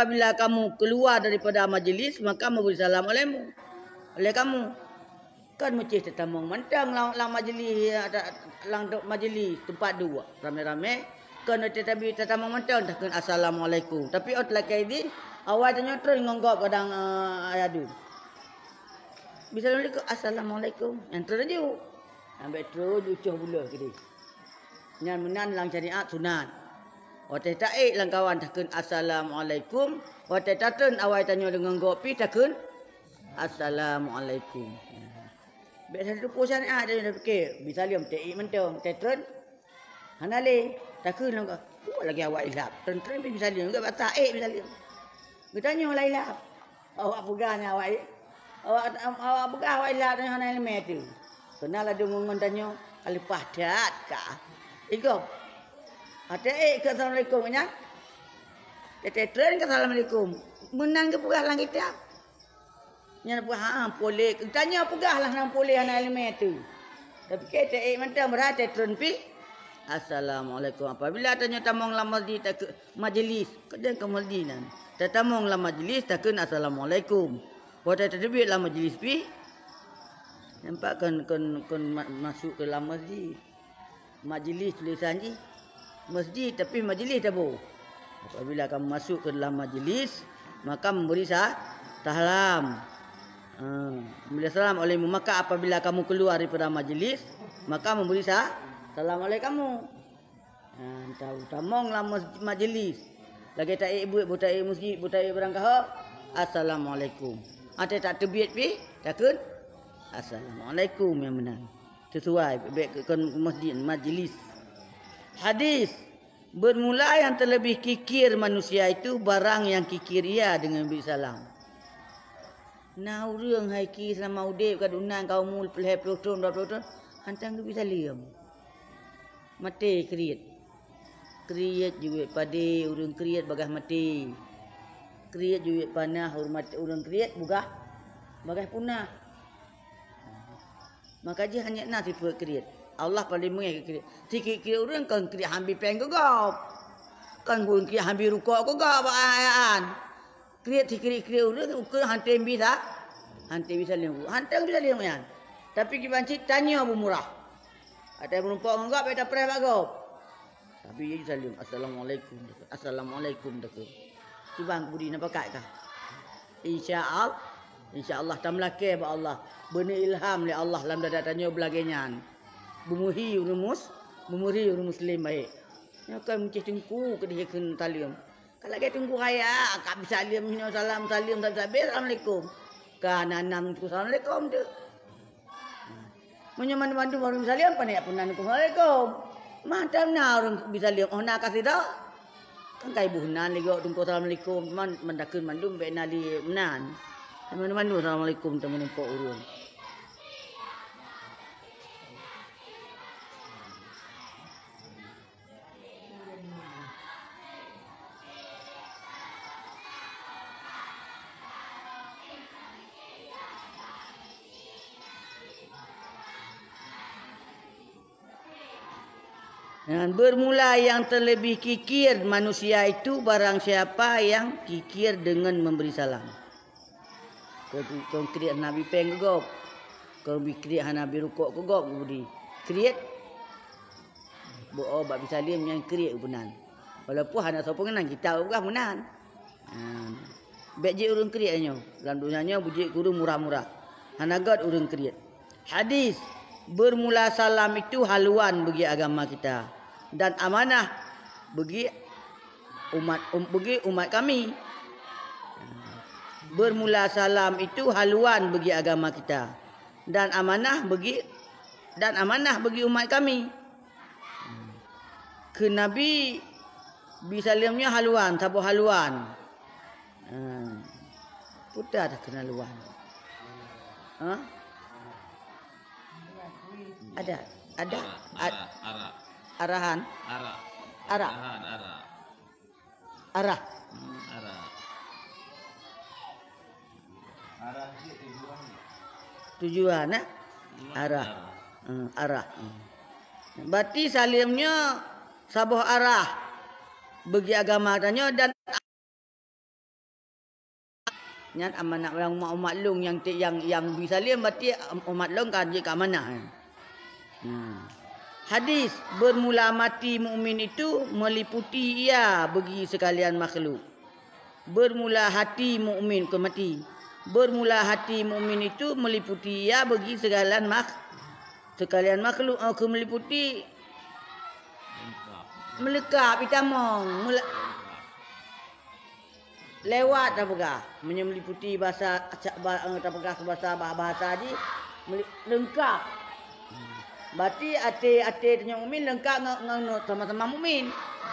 apabila kamu keluar daripada majlis, maka memberi salam oleh kamu. Kan mesti tetamong mentang lang majlis lang majlis tempat dua ramai-ramai kan tetapi tetamong mentang takkan assalamualaikum. Tapi ot lakai di awal tanya terus ngonggop kadang ayadu. Bisa assalamualaikum. Yang terus je. Ambil terus ucuh pula ke dia. Nyan menan lang syariat sunat. Otai taik lang kawan takkan assalamualaikum. Otai tatun awal tanya dengan ngopi takkan assalamualaikum. Biasa tu pusan ada dah fikir. Bisa liam taik mentong tetun. Hanale takkan lang lagi awak ilap. Tren bisa liam juga taik bisa liam. Bertanya lah ilap. Awak pegahnya awak pegah awak ilap tanya hanale metu. Kenal ada ngomong tanya alipah dat kah. Iko. Ate ke assalamualaikum nya. Tetren ke assalamualaikum. Menang ke pegah lang kita. Nya pegah boleh. Tanya pegah lah nang boleh ana ilmu tu. Tapi kita mentang berhati tetren pi. Assalamualaikum. Apabila tanya tamong la masjid majlis, kadang ke masjid nan. Tatamong la majlis takun assalamualaikum. Pada tadbir la majlis pi. Nampak kan masuk ke dalam masjid. Majlis tulisan je. Masjid tapi majlis tak boleh. Apabila kamu masuk ke dalam majlis, maka memberi salam. Memberi salam olehmu. Maka apabila kamu keluar daripada majlis, maka memberi salam oleh kamu. Tahu tamonglah majlis. Lagi tak ibu butai masjid, butai berangkah. Assalamualaikum. Ada tak terbiat pi? Takut? Assalamualaikum yang menang. Sesuai masjid majlis. Hadis bermula yang terlebih kikir manusia itu barang yang kikir ia dengan beri salam. Nah urang hai ki sama udip kad unang kau mul peleh pelotong hantang tu bisa liam. Mati kriat. Kriat juga pada urang kriat bagah mati. Kriat juga panah hormat urang kriat bugah bagah punah. Maka dia hanya nak tipu kriat. Allah paling mengai kriat. Sikit-sikit orang kan kriat hambi peng gegap. Kan gun kriat hambi rukuk gegap ayaan. Kriat sikit-sikit orang ukur hantar bisa. Hantar bisa liang. Hantar bisa liang yan. Tapi kita cik tanya abu murah. Ada penumpang gegap ada pres bagap. Tapi dia bisa liang. Assalamualaikum. Assalamualaikum dekat. Cibang budi nak pakai kah? InsyaAllah tamlake ba Allah. Beni ilham li Allah lam dada tanya belagenyan. Bumuhi urumus, bumuri urus muslim baik. Ya kan mesti tunggu ke dia kun talium. Kalau dia tunggu raya, akak bisa liam hina salam salim tak sabir assalamualaikum. Kan anam tu assalamualaikum tu. Menyaman mandu baru salim pandai punan assalamualaikum. Macam na orang bisa liam oh nak kasih dah. Kan kai buhnan lagi tunggu assalamualaikum man mendakun mandum be nali menan. Teman-teman assalamualaikum teman pok urun. Dan bermula yang terlebih kikir manusia itu barang siapa yang kikir dengan memberi salam. Kau kriat Nabi peng gegop. Kau kriat Nabi rukuk gegop budi. Kriat bak bisa liam yang kriat benan. Walaupun hana sapa ngenang kita bukan benan. Bek je urang kriatnya. Dalam dunianya bujik guru murah-murah. Hana god urang kriat. Hadis bermula salam itu haluan bagi agama kita dan amanah bagi umat kami. Bermula salam itu haluan bagi agama kita dan amanah bagi umat kami. Ke Nabi bisa liamnya haluan, tabu haluan. Putar dah kena haluan. Ada arahan. Arah. Tujuan arah. Arah. Berarti salimnya sabuh arah bagi agama tanya dan Nyat amanah orang umat long yang bisalim berarti umat long kan je ke amanah. Hadis bermula mati mukmin itu meliputi ia bagi sekalian makhluk. Bermula hati mukmin ke mati. Bermula hati mukmin itu meliputi ia bagi sekalian makhluk. Ke meliputi melekap itamong lewat apakah meliputi bahasa apakah bahasa di lengkap. Berarti ate tanya mukmin lengkap ngano sama-sama mukmin.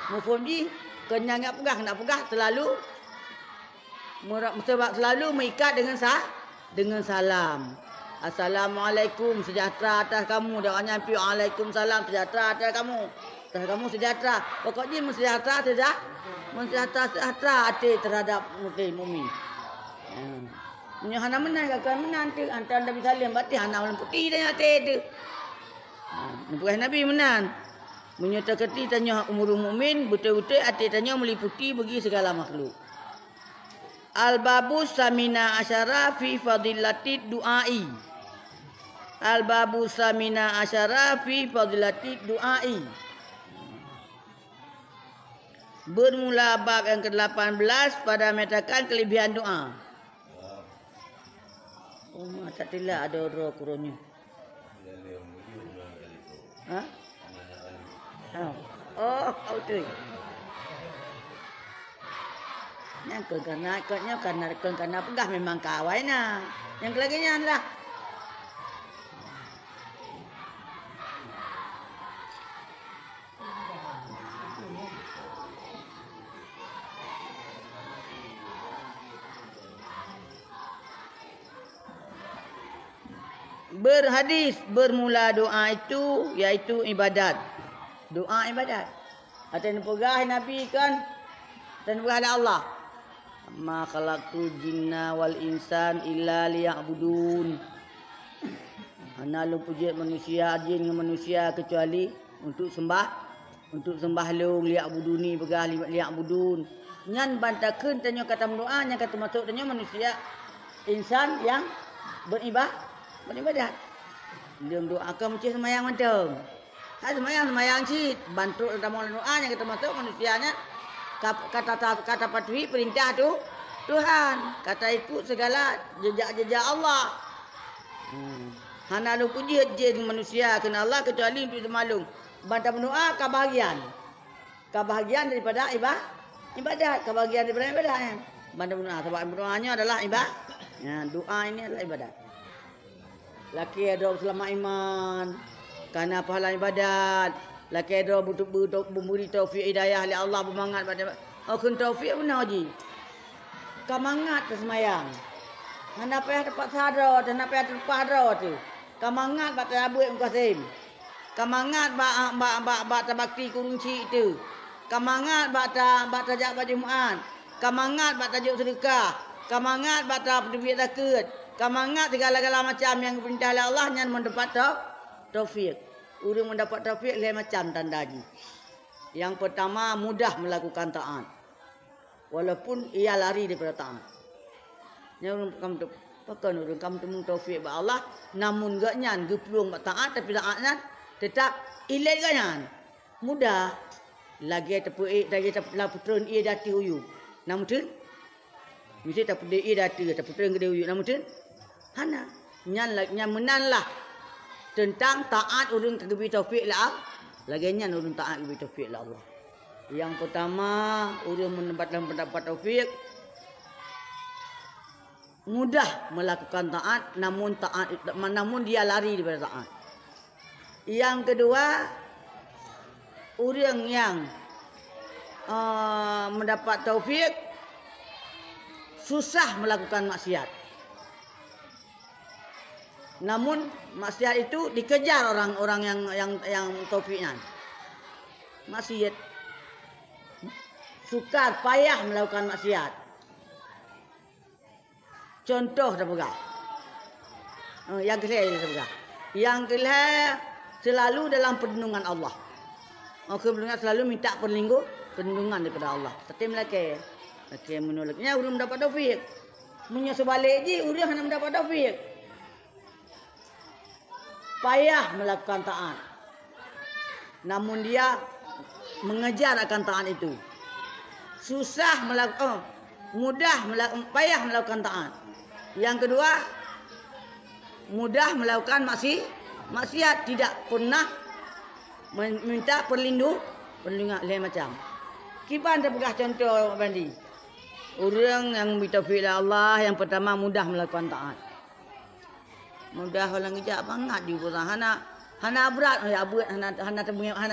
Mufhum ji kenyang nak pegah selalu mengikat dengan salam. Assalamualaikum, sejahtera atas kamu. Dia orang nyampi waalaikumsalam, sejahtera atas kamu. Atas kamu sejahtera. Pokoknya sejahtera hati terhadap mukmin. Punya hana menang kan menang tu antara Nabi Salim berarti hana orang putih dan hati tu. Bukan Nabi menang. Menyata keti tanya umur mukmin betul-betul hati tanya meliputi bagi segala makhluk. Al-babu samina asyara fi fadilati du'ai. Al-babu samina asyara fi fadilati du'ai. Bermula bab yang ke-18 pada menyatakan kelebihan doa. Oh, tak tilak ada roh kurangnya. Ha? Oh, tu. Yang karena pegah memang kawai nah. Yang kelagian lah. Berhadis bermula doa itu iaitu ibadat. Doa ibadat. Atau pegah Nabi kan dan pegah Allah. Ma khalaqtul jinna wal insan illa liya'budun. Ana lu puji manusia jin dengan manusia kecuali untuk sembah long liya'buduni pegah liya'budun. Nyan bantakeun tanya kata doanya kata masuk tanya manusia insan yang beribadat. Dia doakan macam semayang macam. Semayang cik. Bantu dalam doanya kita masuk manusianya. Kata patuhi perintah tu Tuhan. Kata ikut segala jejak-jejak Allah. Hana lu puji jin manusia kena Allah kecuali untuk semalung. Bantah berdoa kebahagiaan. Kebahagiaan daripada ibadat. Kebahagiaan daripada ibadat. Bantah berdoa. Sebab berdoanya adalah ibadat. Doa ini adalah ibadat. Laki ada selama iman kerana pahala ibadat. Laki ada butuh memberi taufik hidayah oleh Allah bermangat pada kun taufik benar ji. Kamangat semayang. Hana payah dapat sadar dan payah terlepas dah tu. Kamangat bak terabut mukasim. Kamangat bak terbakti kurunci itu. Kamangat bak tajak pada Jumaat. Kamangat bak tajuk sedekah. Kamangat bak duit zakat. Kamangat segala-gala macam yang diperintah oleh Allah yang mendapat taufik. Orang mendapat taufik lain macam tanda ji. Yang pertama mudah melakukan taat. Walaupun ia lari daripada taat. Yang orang kamu temu taufik ba Allah namun gak nyan geplung ba taat tapi taatnya tetap ilet gak nyan. Mudah lagi lagi putron ia dati uyu. Namun tu mesti tak pede ia dati tak putron gede uyu namun tu hana nyan menanlah tentang taat orang kegebi taufik lah. Lagi nyan orang taat kegebi taufik lah Allah. Yang pertama orang mendapat taufik mudah melakukan taat namun dia lari daripada taat. Yang kedua orang yang mendapat taufik susah melakukan maksiat. Namun maksiat itu dikejar orang-orang yang taufiknya. Maksiat sukar payah melakukan maksiat. Contoh dah pegang. Yang kedua Yang kedua selalu dalam perlindungan Allah. Perlindungan selalu minta perlindungan daripada Allah. Tetap lelaki menolaknya belum dapat taufik. Munya sebalik je urang nak mendapat taufik. Payah melakukan taat. Namun dia mengejar akan taat itu. Susah melakukan, payah melakukan taat. Yang kedua, mudah melakukan maksiat, tidak pernah meminta perlindungan lain macam. Kiban terpegah contoh Bandi. Orang yang bertaufiq Allah yang pertama mudah melakukan taat. Mudah orang kerja banget di pun hana berat ya buat hana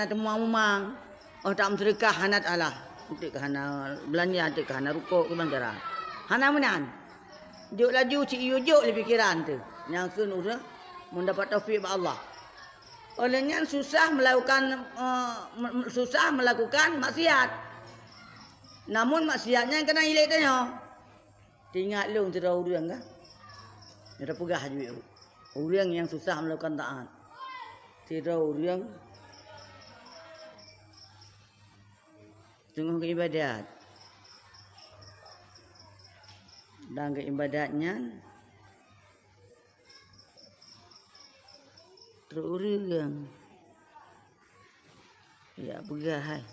temu mamang. Oh tak mensedekah hana Allah. Untuk hana belanja, untuk hana rukuk ke bangkara. Hana menan. Juk laju cik yujuk le fikiran tu. Yang kun orang mendapat taufik Allah. Olehnya susah melakukan maksiat. Namun maksiatnya kena hilang tanya. Tinggal lu untuk orang kan. Dia pegah juga. Orang yang susah melakukan taat. Tidak orang sungguh keibadat. Dan keibadatnya terurang. Ya pegah hai.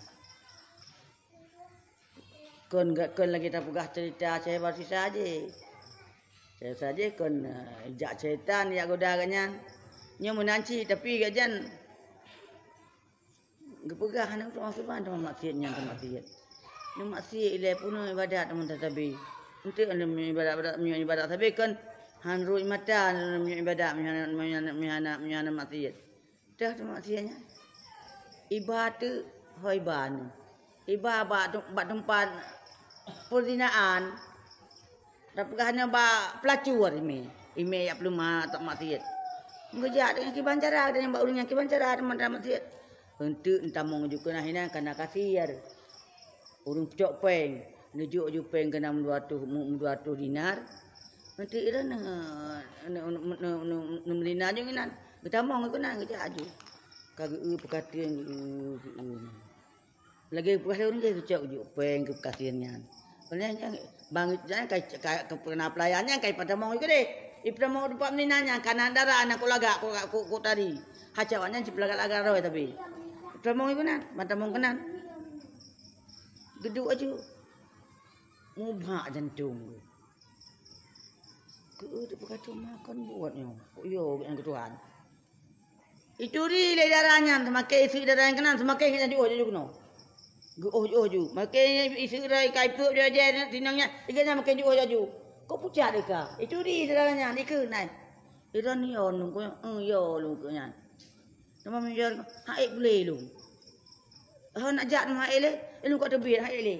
Kon lagi tak pegah cerita saya baru saja. Saya saja kon jak setan ya godanya. Nya menanci tapi gajan gepegah anak tu asupan sama maksiatnya sama maksiat. Ni maksiat ilai pun ibadat teman tetapi. Untuk anda ibadat tapi kan hanru mata ibadat menyana maksiat. Dah tu maksiatnya. Ibadat hoiban. Ibadat tempat perzinaan. Dapatnya ba pelacur ini. Ini ya belum tak maksiat. Ngejak dengan kiban cara dengan mbak urang yang kiban cara teman maksiat. Untuk entah mau juga nahina kena kasir. Urang pecok peng, nujuk ju peng kena 200 dinar. Nanti ira dinar je ngan. Kita mau ngena ngejak aju. Kagak pekatin lagi puas urang je pecok ju peng ke kasirnya. Sebenarnya bang jangan kayak kena pelayannya kayak pada mau itu deh. Ipra mau dapat meninanya karena darah anak kulaga ku tadi. Hacawannya si pelaga-laga roy tapi. Ipra mau itu nan, mata mau kenan. Geduk aja. Mubah jantung. Ke tu berkata makan buatnya. Yo yang ketuan. Itu rilai darahnya semakin isi darah yang kenan semakin kita diuh je kuno. Guh ju. Makin isi rai kai perut dia je tinangnya. Iganya makin diuh ju. Kau pucat deka. Itu di darahnya ni ke nai. Iran ni on ko yo lu ko nyan. Nama menjar haik boleh lu. Nak jak nama haik le. Lu kat tebi haik le.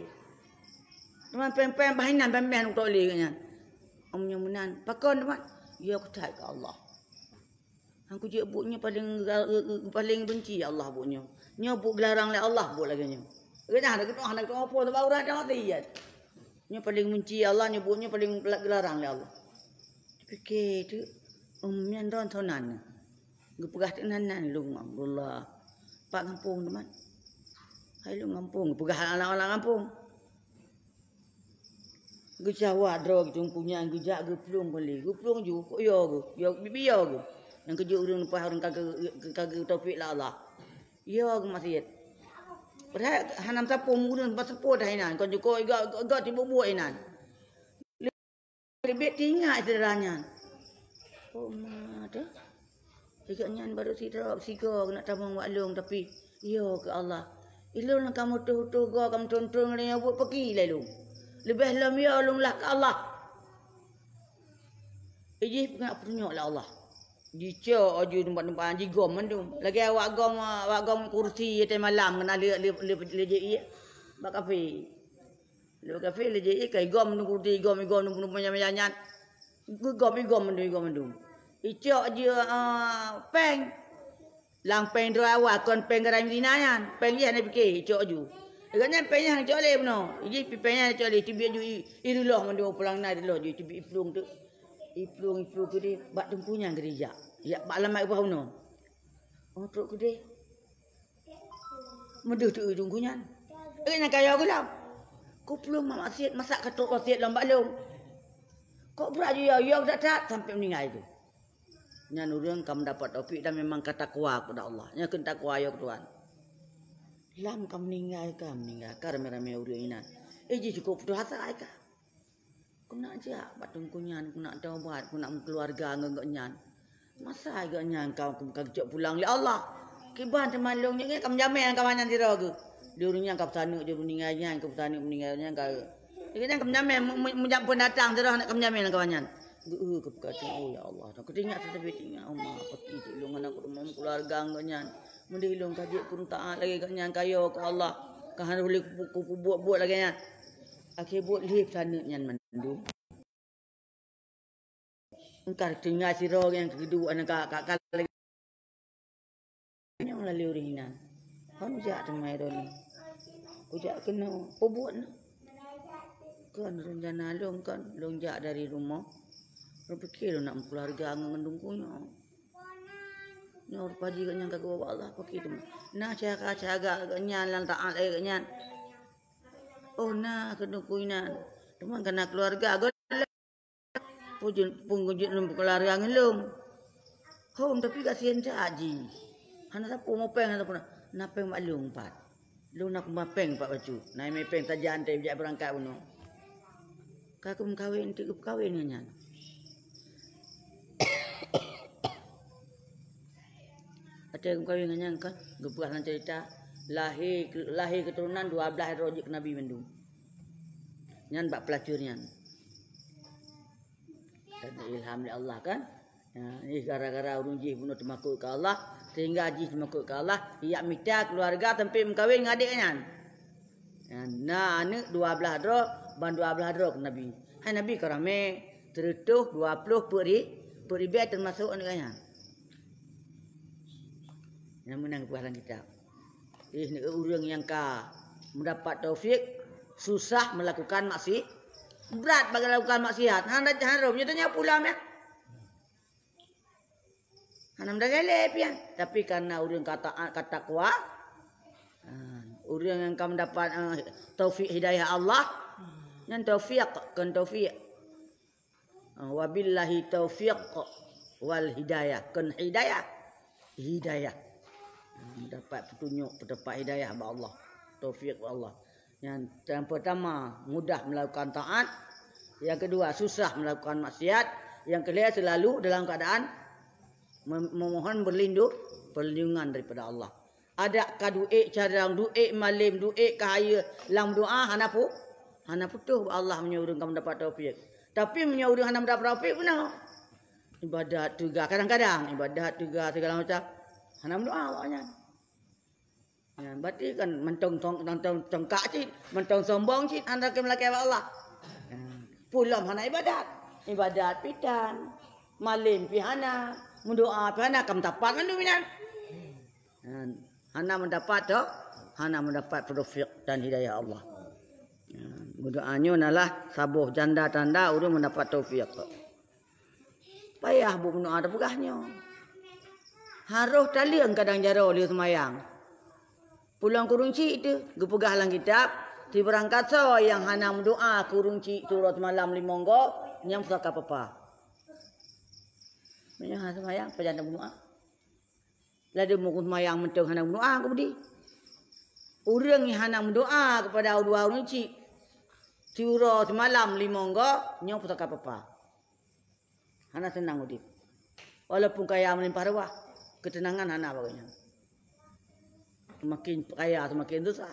Teman pem-pem bahinan pem-pem tok le nyan. Omnya menan. Pakon teman. Ya aku tak ke Allah. Aku je buknya paling benci Allah buknya. Nya buk gelarang le Allah buk lagi nya. Kena ada apa tu baru dah mati ya. Nya paling benci Allah nyebutnya paling gelarang le Allah. Fikir tu ummian don thonan. Gepegah tenanan lu Abdullah. Pak kampung teman. Hai lu kampung, pegah anak-anak kampung. Gejawa dro jungkunya gejak geplung boleh. Geplung ju kok yo bibi yo. Yang kerja urang lepas orang kagak taufik lah Allah. Yo maksiat. Padahal hanam sapung urang pas sepuh dah inan. Kon joko gak tiba buat inan. Lebih tinggal sederhana. Oh ada. Jikanya baru siga nak tabung waklung tapi yo ke Allah. Ilung kamu tu go kamu tuntun ni buat pergi lalu. Lebih lam ya ulung lah ke Allah. Iji nak punya lah Allah. Dico aju tempat-tempat jigom mandum. Lagi awak gom kursi teh malam kena le bak kafe. Le kafe le je kai gom nu kursi gom nu penyanyian. Gom mandum. Ico aju peng. Lang peng dro awak kon peng garai minanyan. Peng dia nak fikir ico aju. Agaknya pengnya hang cole beno. Iji pengnya cole tibi aju iruloh mandum pulang na iruloh ju tibi iplung tu. Iplung gede bak tempunya gereja. Ya bak alamat apa uno. Oh truk gede. Meduh tu ujungnya. Agaknya kaya aku lah. Ku belum maksiat masak ketuk maksiat lambak lom. Kok berat je ya tak sampai meninggal itu. Nyan urang kamu dapat taufik dan memang kata kuat kepada Allah. Nya kena takwa ya Tuhan. Lam kamu meninggal rame-rame urang ina. Ji cukup tu hasa ka. Kuna aja batung kunyan, kuna taubat, kuna keluarga ngan masa agak nyan kau kejok pulang ya Allah. Kiban temalungnya kan kamu jamin kau manyan tira ke. Dia urangnya kau tanuk je meninggalnya, kau tanuk meninggalnya kau. Dia kamu jamin menjak pendatang tira nak kamu jamin kau manyan. Kepekatan ya Allah. Aku ingat tetapi ingat Allah pergi tolong anak rumah keluarga ngan. Mendilung kajik kurang taat lagi kat nyan kayo ke Allah. Kau harus boleh buat lagi nyan. Akhir buat lip sana nyan mandu. Engkau tinggal siro yang kedua anak kakak lagi. Yang lalu urinan. Kau jak temai doni. Kau jak kena buat. Kan rencana long kan long jak dari rumah. Kau fikir nak keluarga ngandung kunya. Nyor paji kan yang kagak bawa Allah pakai tu. Nah caga kan lang taat lagi kan. Oh nah kena kuinan. Teman kena keluarga agak pungunjut keluarga ngelung. Home tapi kasihan caji. Hana tak mau peng atau pun napeng maklum pat. Lu nak mapeng pak baju. Nai mepeng tajan teh bijak berangkat puno. Kakum kawin tikup kawin nyan. Ada yang kawin ngan kan, gebuah cerita lahir keturunan 12 rojik Nabi mendung. Nyan bak pelacurnya. Dan ilham dari Allah kan. Ya, ini gara-gara urung jih bunuh temakuk ke Allah, sehingga jih temakuk ke Allah, ia minta keluarga tempat mengkawin ngadik nyan. Nah, anak 12 dro, ban 12 dro Nabi. Hai Nabi kerame terutuh 20 peri bet termasuk anaknya. Yang menang puasan kita. Ini orang yang mendapat taufik susah melakukan maksiat, berat bagi melakukan maksiat. Hendak harumnya tanya pulang ya. Hanam dah gelap ya. Tapi karena orang kata kuat, orang yang kamu dapat taufik hidayah Allah, yang taufik kan taufik. Wabillahi taufiq wal hidayah kan hidayah. Mendapat petunjuk, mendapat hidayah kepada Allah. Taufik Allah. Yang pertama, mudah melakukan taat. Yang kedua, susah melakukan maksiat. Yang ketiga, selalu dalam keadaan memohon perlindungan daripada Allah. Adakah duit cadang, duit malim, duit kaya, lam doa, hana putuh Allah menyuruh kamu dapat taufik. Tapi menyuruh hana mendapat taufik benar. Ibadat juga, kadang-kadang ibadat juga segala macam. Hana doa awaknya. Ya, berarti kan mentong congkak cik, mentong sombong cik, anda ke melaki Allah. Ya, pulang hana ibadat pidan, malim pihana, mendoa pihana, kam tapat kan dominan. Ya, hana mendapat taufik dan hidayah Allah. Ya, doanya adalah sabuh janda tanda urang mendapat taufik. Payah bu mendoa ada pegahnya. Harus taliang kadang jaro dia semayang. Pulang kurung cik tu, gepegah lang kitab, di berangkat so yang hana doa kurung cik turut malam limonggo, nyam saka papa. Menyah semayang pejana doa. Lada mukut semayang mentong hana doa kemudian. Urang yang hana doa kepada dua orang cik, turut malam limonggo, nyam saka papa. Hana senang udip. Walaupun kaya melimpah ruah. Ketenangan anak bagainya. Semakin kaya semakin dosa.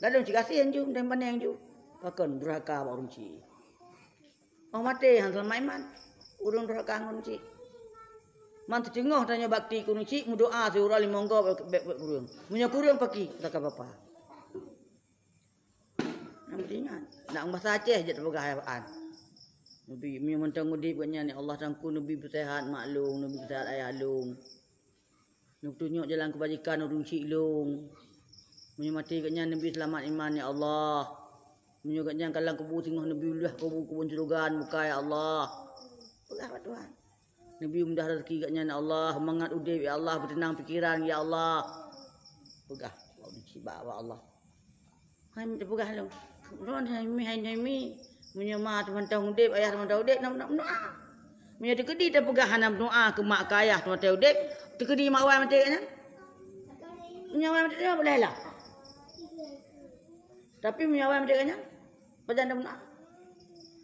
Kadang cik kasihan ju, dan pandang ju. Bahkan durhaka orang cik. Oh mati hang selama iman. Urung durhaka orang cik. Mantu tengok tanya bakti kurung cik, doa surah limonggo kurung. Punya kurung pagi kata bapa. Nampak ingat. Nak bahasa Aceh je terpegah Nabi mentang udip katnya ni Allah tangku Nabi bersehat maklum, Nabi bersehat ayah long. Nak tunjuk jalan kebajikan urung cik long. Menyemati katnya Nabi selamat iman ya Allah. Menyuruh katnya kalang kubu tengah Nabi ulah kubun cerugan muka ya Allah. Pegah Tuhan. Nabi mudah rezeki katnya ya Allah, semangat udip ya Allah, bertenang fikiran ya Allah. Pegah urung cik bawa Allah. Hai pegah long. Ron hai mi Punya mak teman-teman udip, ayah teman-teman udip nak doa. Punya tekedi tak pegah hanam doa ke mak ke ayah teman-teman udip. Tekedi mak awak mati kan? Punya awak mati dia boleh lah. Tapi punya awak mati kan? Padan doa.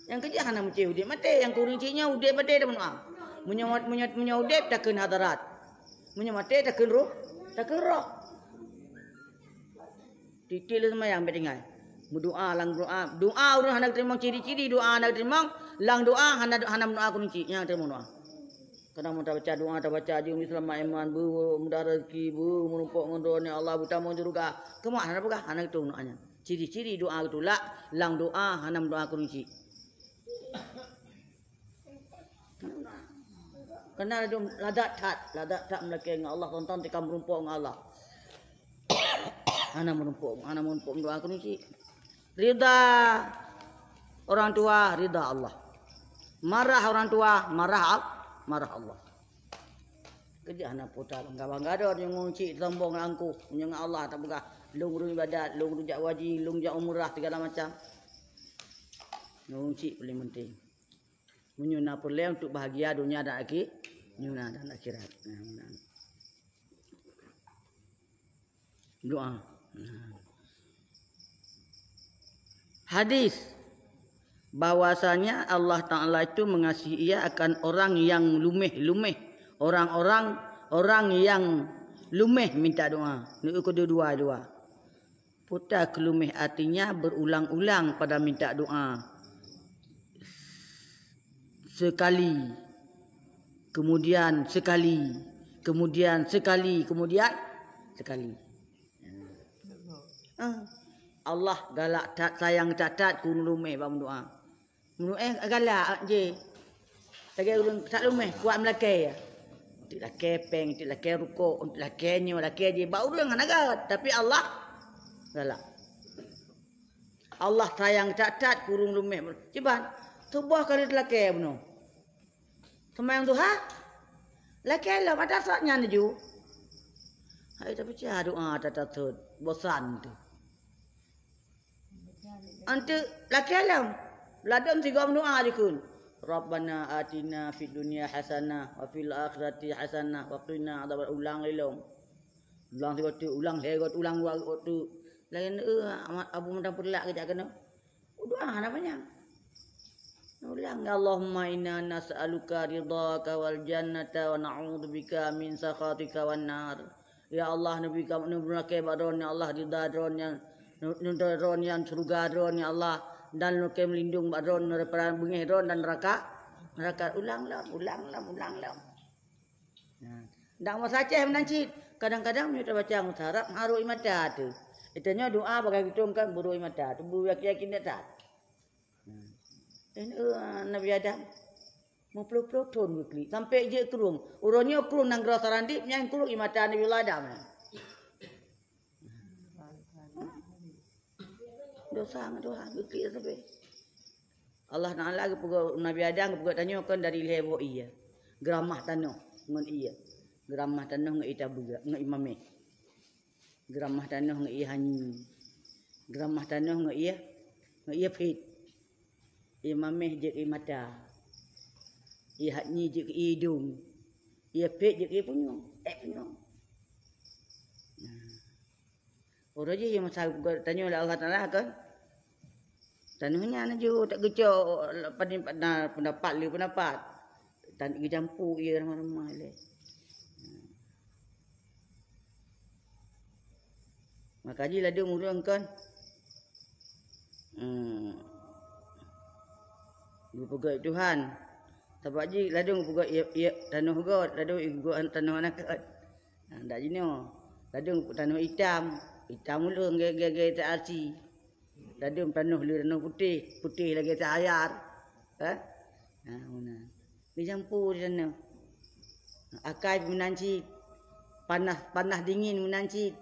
Yang kerja hanam mati udip mati, yang kurincinya udip mati dah doa. Punya udip tak kena hadarat. Punya mati tak kena roh, tak kena roh. Titil semua yang bertinggal. Berdoa lang doa. Doa orang hendak terima ciri-ciri doa hendak terima. Lang doa hendak doa kunci yang terima doa. Kadang kita baca doa, kita baca jum selamat iman, mudah rezeki, menumpuk ngondonya Allah, utama juga. Kemak hendak apa? Hendak itu doanya. Ciri-ciri doa itu lah. Lang doa hendak doa kunci. Kena ladat tat melaki dengan Allah, tonton tikam menumpuk dengan Allah. Hendak menumpuk doa kunci. Ridha orang tua, ridha Allah. Marah orang tua, marah Allah. Kerja anak putar, bangga ada yang ngunci tembong angku, yang Allah tak buka. Lung ibadat, lung rujak wajib, lung jak umrah segala macam. Ngunci paling penting. Menyuna perle untuk bahagia dunia dan akhirat, dunia dan akhirat. Doa. Hadis bahwasanya Allah Ta'ala itu mengasihi ia akan orang yang lumeh, orang yang lumeh minta doa. Ini kedua-dua. Putar kelumeh artinya berulang-ulang pada minta doa. Sekali, kemudian sekali. Allah galak sayang catat kun lumeh bang doa. Galak je. Lagi ulun tak lumeh kuat melaki ya. Tidak kepeng, tidak ke rukuk, tidak kenyo, laki je. Bau dia dengan agak. Tapi Allah galak. Allah sayang catat kurung lumeh. Coba tubuh kali laki beno. Sembayang duha. Laki lah pada saatnya naju. Hai tapi cah doa tak bosan tu. Ante laki alam ladam tiga doa dikun. Rabbana atina fid dunya hasanah wa fil akhirati hasanah wa qina adzaban ulang lelong. Ulang tiga tu ulang hegot ulang waktu. Lain abu mendang pelak kejak kena. Doa namanya. Ulang Allahumma inna nas'aluka ridhaka wal jannata wa na'udzubika min sakhatika wan nar. Ya Allah nabi kamu nubrake badon ya Allah ridha dronnya ron yang surga ron ya Allah dan nuke melindung ron daripada bengih ron dan neraka ulang lam. Ndak mau saja menancit. Kadang-kadang kita baca musharab haru imata tu. Itanya doa bagai gitu kan buru imata tu buru yakin dak. Nabi Adam mau peluk-peluk ton bukli sampai je kurung. Urangnya kurung nang gerak sarandi yang kurung imata Nabi Adam. Dosa bukli sampai. Allah Taala ke Nabi Adam ke tanyakan dari lewo iya. Geramah tanah ngan iya. Geramah tanah ngan ita buga ngan imame. Geramah tanah ngan iya hanyi. Geramah tanah ngan iya fit. Imameh je ke mata. Ia hakni je ke hidung. Ia pek je ke punyung. Punyung. Orang je yang masa tanya oleh Allah Ta'ala kan. Tanahnya naju tak gecok pendapat. Tak campur ia ramai-ramai le. Makanya dia murang kan. Berpegat Tuhan. Sebab ji ladung pegat ia tanah god, ladung igu tanah anak. Ndak jino. Ladung tanah hitam ulung ge tak arsi. Ladung tanah putih lagi tak ayar. Mana. Dicampur di sana. Akai menanci panas dingin menanci.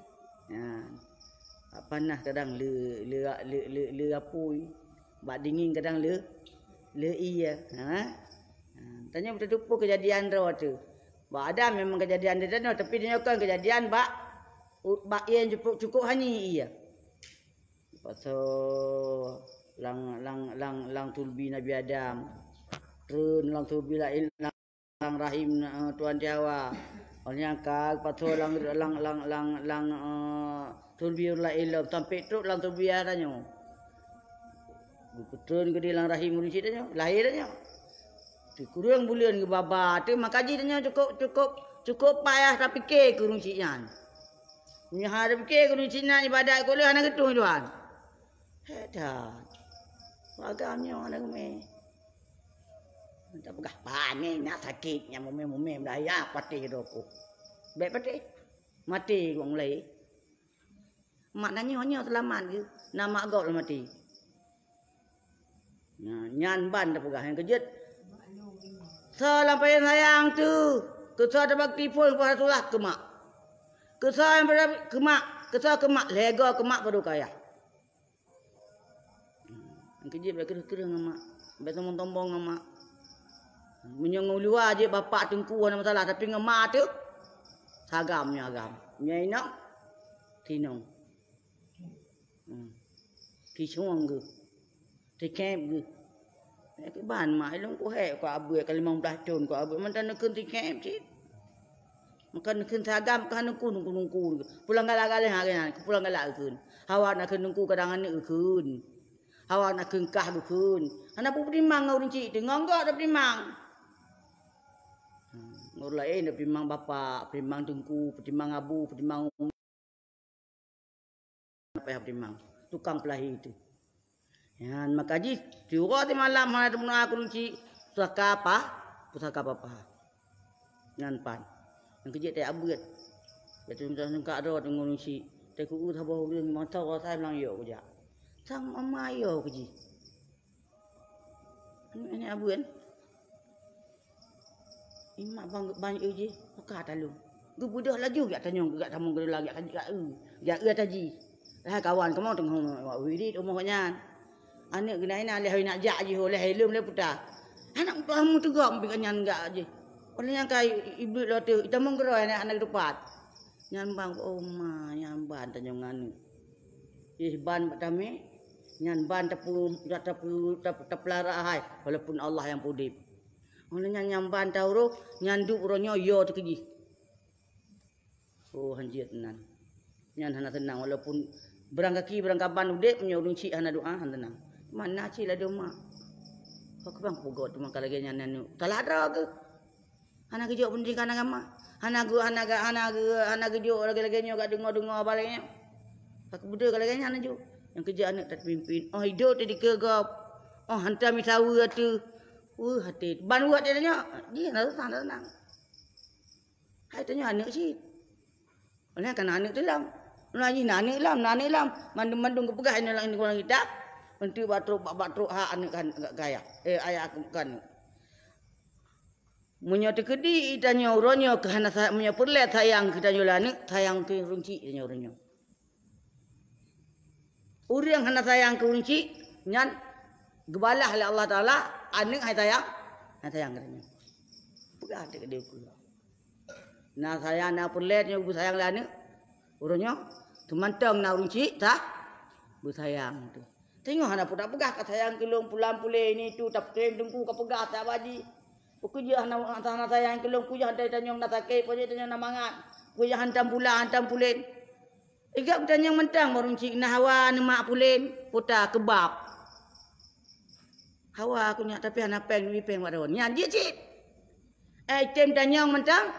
Panas kadang le apui. Bak dingin kadang le iya. Tanya betul-betul kejadian rawat tu. Bak ada memang kejadian dia dan tapi dia kan kejadian bak yang cukup hani iya. Pasal lang tulbi Nabi Adam. Terus lang tulbi lang rahim Tuhan Jawa. Orang kag patol lang tulbi la ilam sampai tu lang tulbi adanya. Betul ke dia lang rahim urang citanya, lahirnya. Tu kurang bulan ke baba tu makaji tanya cukup payah tapi ke kurang cian. Punya harap ke kurang cian ibadat ko le anak ketu tuan. Hedah. Agamnya anak me. Tak pegah panen nak sakitnya mume daya pati doko. Baik pati. Mati gong mulai. Mak nanya selamat ke. Nama agak lah mati. Nyan ban dah pegah yang kejut. Selampai sayang tu. Kesal ada bakti pun pada tulah ke mak. Kesal yang pada ke mak. Kesal ke mak. Lega ke mak pada kaya. Yang kejut dah kira-kira dengan mak. Biasa tombong dengan mak. Menyengau luar je bapak tengku ada masalah. Tapi dengan mak tu. Sagamnya agam. Nya inak. Tinong. Kisuang ke. Tikep ke. Cái bàn mãi lắm có hệ quả bưởi cái mong đã trồn quả bưởiมันnóขึ้นที่แคบชิมันkanขึ้นsagam kan nungku pulang gala-gala hari ni pulang gala keun hawa nak keun nungku kadangan ni keun hawa nak keun kah keun ana pu primang ngau rinci tengong gak ada primang ngor lain ada primang bapak primang tengku primang abu primang apa ya primang tukang pelahi itu. Ya, makaji juga di malam ada muna aku nunci pusaka apa? Nganpan. Yang kejut tak abut. Betul macam kak ada dengan nunci. Tak ku thabau ring mata kau saya bilang yo kerja. Sang mama yo kerja. Ini abut. Imak banyak je. Pakar talu. Gu budak laju gak tanyong gak tamung gede lagi gak taji. Dah kawan kamu tengah wirid umurnya. Anak kena ina leh nak jak je oleh helum le putar. Anak kamu tegak ambil nyan enggak je. Oleh yang kai ibu lo tu kita menggerak anak depan. Nyan bang oma nyan ban tanya nganu. Ban pertama nyan ban tapu pelara hai walaupun Allah yang pudip. Oleh nyan ban tahu ro nyan du ronyo yo tu keji. Oh hanjit tenan. Nyan hana tenang walaupun berang kaki berang kaban udip punya urung cik hana doa hana tenang. Mana cik lah dia mak. Kau kebang pugot cuma kalau gaya nyanyi. Tak ada ke? Anak kejauh penting kan anak mak. Anak kejauh lagi-lagi nyo kat dengar baliknya. Pak budak kalau gaya nyanyi. Yang kerja anak tak pimpin. Oh hidup tadi kegap. Oh hantar misawa tu. Hati. Ban buat dia tanya. Dia nak tenang. Hai tanya anak cik. Oleh kan anak tu lam. Lagi anak lam. Mandung kepegah ini lang ini kurang kita. Nanti batruk hak anak kan gaya. Ayah aku kan. Menyatu kedi tanya orangnya kerana saya punya perlet sayang kita nyula anak sayang ke runci tanya orangnya. Orang hana sayang ke runci nyan gebalah oleh Allah Taala anak hai sayang katanya. Pegah dia dia ku. Nah sayang na perletnya bu sayang lah anak. Orangnya temantang na runci tak bu sayang tu. Tengok hana pun tak pegah kat sayang kelong pulang pulih ni tu tak krem tengku ka pegah tak baji. Pukujah hana sayang kelong kujah hantai tanyong nak sakit pun tanya nak mangat. Kujah hantam pulin. Igak tanyong mentang marung cik na hawa ni mak pulin puta kebab. Hawa aku nyak tapi hana peng ni peng wadon. Nyan je cik. Tem tanyong mentang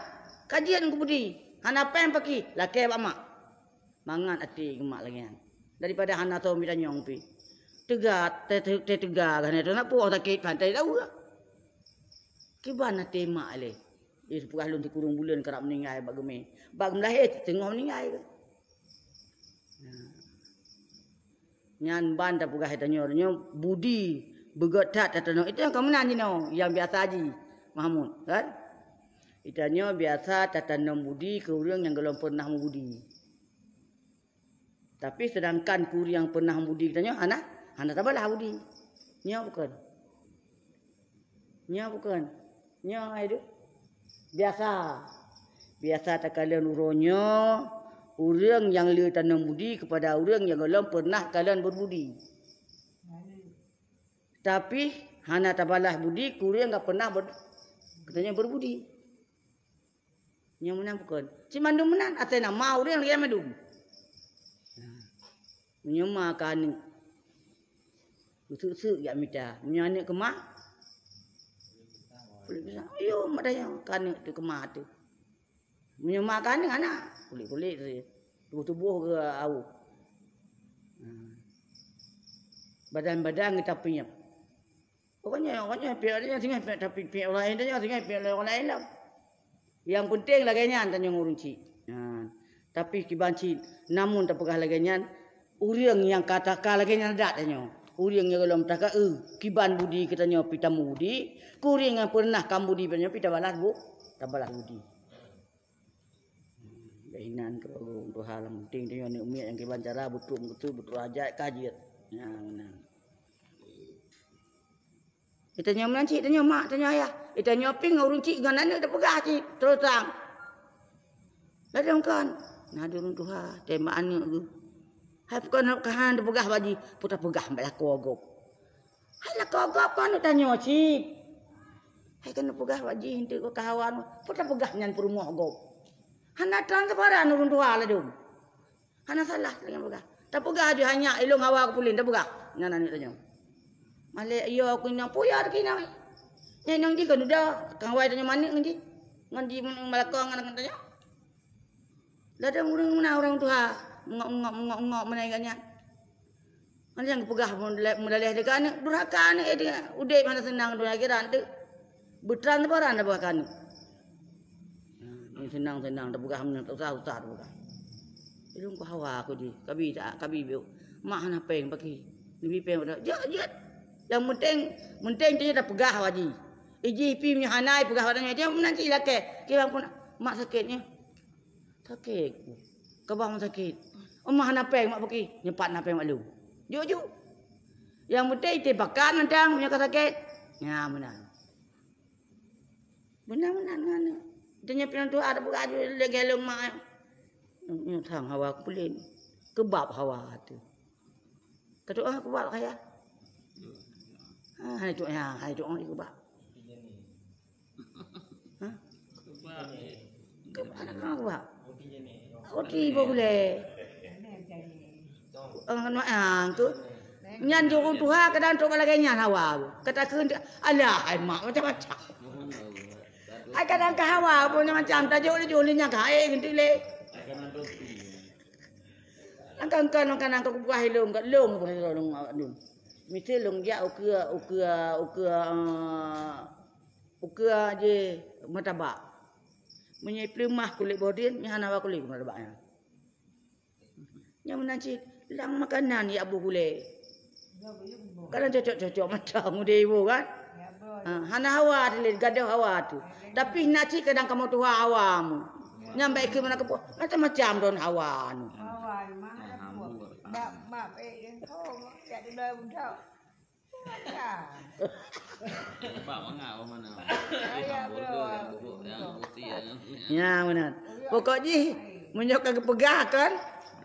kajian ku budi. Hana peng paki laki mak. Mangat ati ke mak lagi. Daripada hana tahu mi tanyong pi. Tegat, tegar kan itu nak puas sakit pantai tahu lah. Kibana tema le. Is pukah lun kurung bulan kerap meninggal bagame. Bag melahir tengah meninggal. Nyan ban tak pukah tanya budi begotat atau itu yang kamu nanti no yang biasa haji Mahmud kan? Itanya biasa tatanam budi ke orang yang belum pernah membudi. Tapi sedangkan kuri yang pernah membudi katanya anak tak balah budi. Nya bukan. Nya itu biasa tak kalian uronyo orang yang le tanam budi kepada orang yang belum pernah kalian berbudi. Tapi hana tabalah budi, kuria enggak pernah katanya berbudi. Yang menang bukan. Cimandum menang, atena mau dia lagi madum. Menyema kan. Usu ya mita. Menyane kemah. Ayo madaya kan tu kemah tu. Menyema kan ana. Kulit-kulit tubuh-tubuh ke au. Badan-badan kita punya. Pokoknya pihak dia tinggal tapi pihak lain dia tinggal pihak orang lain lah. Yang penting laganya tanya ngurung cik. Tapi kibanci namun tak pegah laganya urang yang katakan laganya dak tanya. Urang yang kalau tak kiban budi katanya pita budi, kuring yang pernah kamu budi banyak pita balas bu, tak balas budi. Kainan kalau untuk hal yang penting tanya ni umi yang kiban cara betul ajak kajian. Nah. Itanya cik, tanya mak, tanya ayah. Itanya ping urung cik dengan anak dah pegah cik. Terus terang. Ladang kan. Nah durung tuha. Tema anak tu. Hai bukan kahan dah pegah baji. Putar pegah mbak lah kogop. Hai lah kogop kan tanya cik. Hai kan dah pegah baji. Hintik ke kawan. Putar pegah nyan perumah gop. Hana terang separan urung tuha lah dong. Hana salah dengan pegah. Tak pegah je hanya ilung hawa ke pulin. Tak pegah. Nyan anak tanya. Malek yo aku nang puya kena. Nyai nang di kan udah kang wai tanya manik ngi. Ngan di malakong ngan tanya. Ladang orang tua ngok menaiknya. Mana yang pegah mudalih dekan durhaka ni dia. Udai mana senang dunia kira tu. Betran paran dah bahkan. Ni senang dah pegah mana usah dah pegah. Ilung ko hawa aku di. Kabi biu. Mak hana peng bagi. Ni peng dah. Jat. Yang penting dia dah pegah waji. Iji pi punya hanai pegah wadanya dia nanti lake. Kira pun mak sakitnya. Sakit. Kebang sakit. Omah napeng mak pergi. Nyepat napeng mak lu. Ju. Yang penting dia bakan nandang punya sakit. Ya benar. Benar ngana. Dia nyepian tu ada pegah ju legelung mak. Ni thang hawa kulin. Kebab hawa tu. Kata kebab kaya. Hai tu orang itu bah. Kebab apa bah? Roti boleh. Tu nyan jurung tuha kadang tu lagi nyan hawa. Kata keun alah ai mak macam-macam. Ai kadang ke hawa pun macam tajuk ni nya gae gitu le. Angkan aku buah long pun long. Misal long dia ukir je martabak. Menyai pelemah kulit bodin, ni hana kulit martabaknya. Yang menanci lang makanan ya abu kulit. Kadang cocok macam muda ibu kan. Hana hawa tu, gadah hawa tu. Tapi naci kadang kamu tuha hawamu. Nyambai ke mana kepo, macam-macam don hawa nu. Hawa mana bab jadi dah budak. Ya benar. Pokoknya menyokong kepegah kan.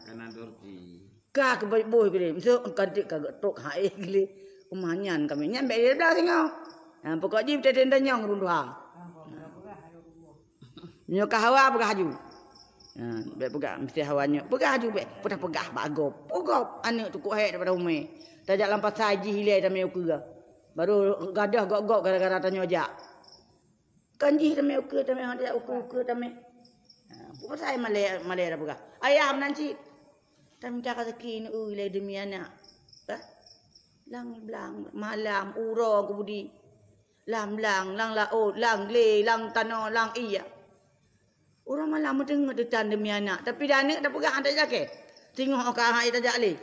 Makanan roti. Kah kebaik-baik gini. Misal kantik kagak tok hae gini. Umanyan kami nyan bae dah tengok. Nah pokoknya kita tendanya ngerundua. Menyokong hawa pegah haju. Baik pegah mesti hawanya. Pegah haju baik. Pernah pegah bagop. Pegop anak tu kuat daripada umai. Tajak lampas saji hilai tamai ukir. Baru gadah gok-gok gara-gara tanya ajak. Kanji tamai ukir tamai ada ukir tamai. Apa saya malai dah pegah. Ayam nanti. Tamai tak rezeki ni hilai demi anak. Lang blang malam urang kebudi. Lang laut, lang le, lang tanah, lang iya. Orang malam mendengar detan demi anak. Tapi dah anak dah pegah tak jaket. Tengok orang hai tajak le.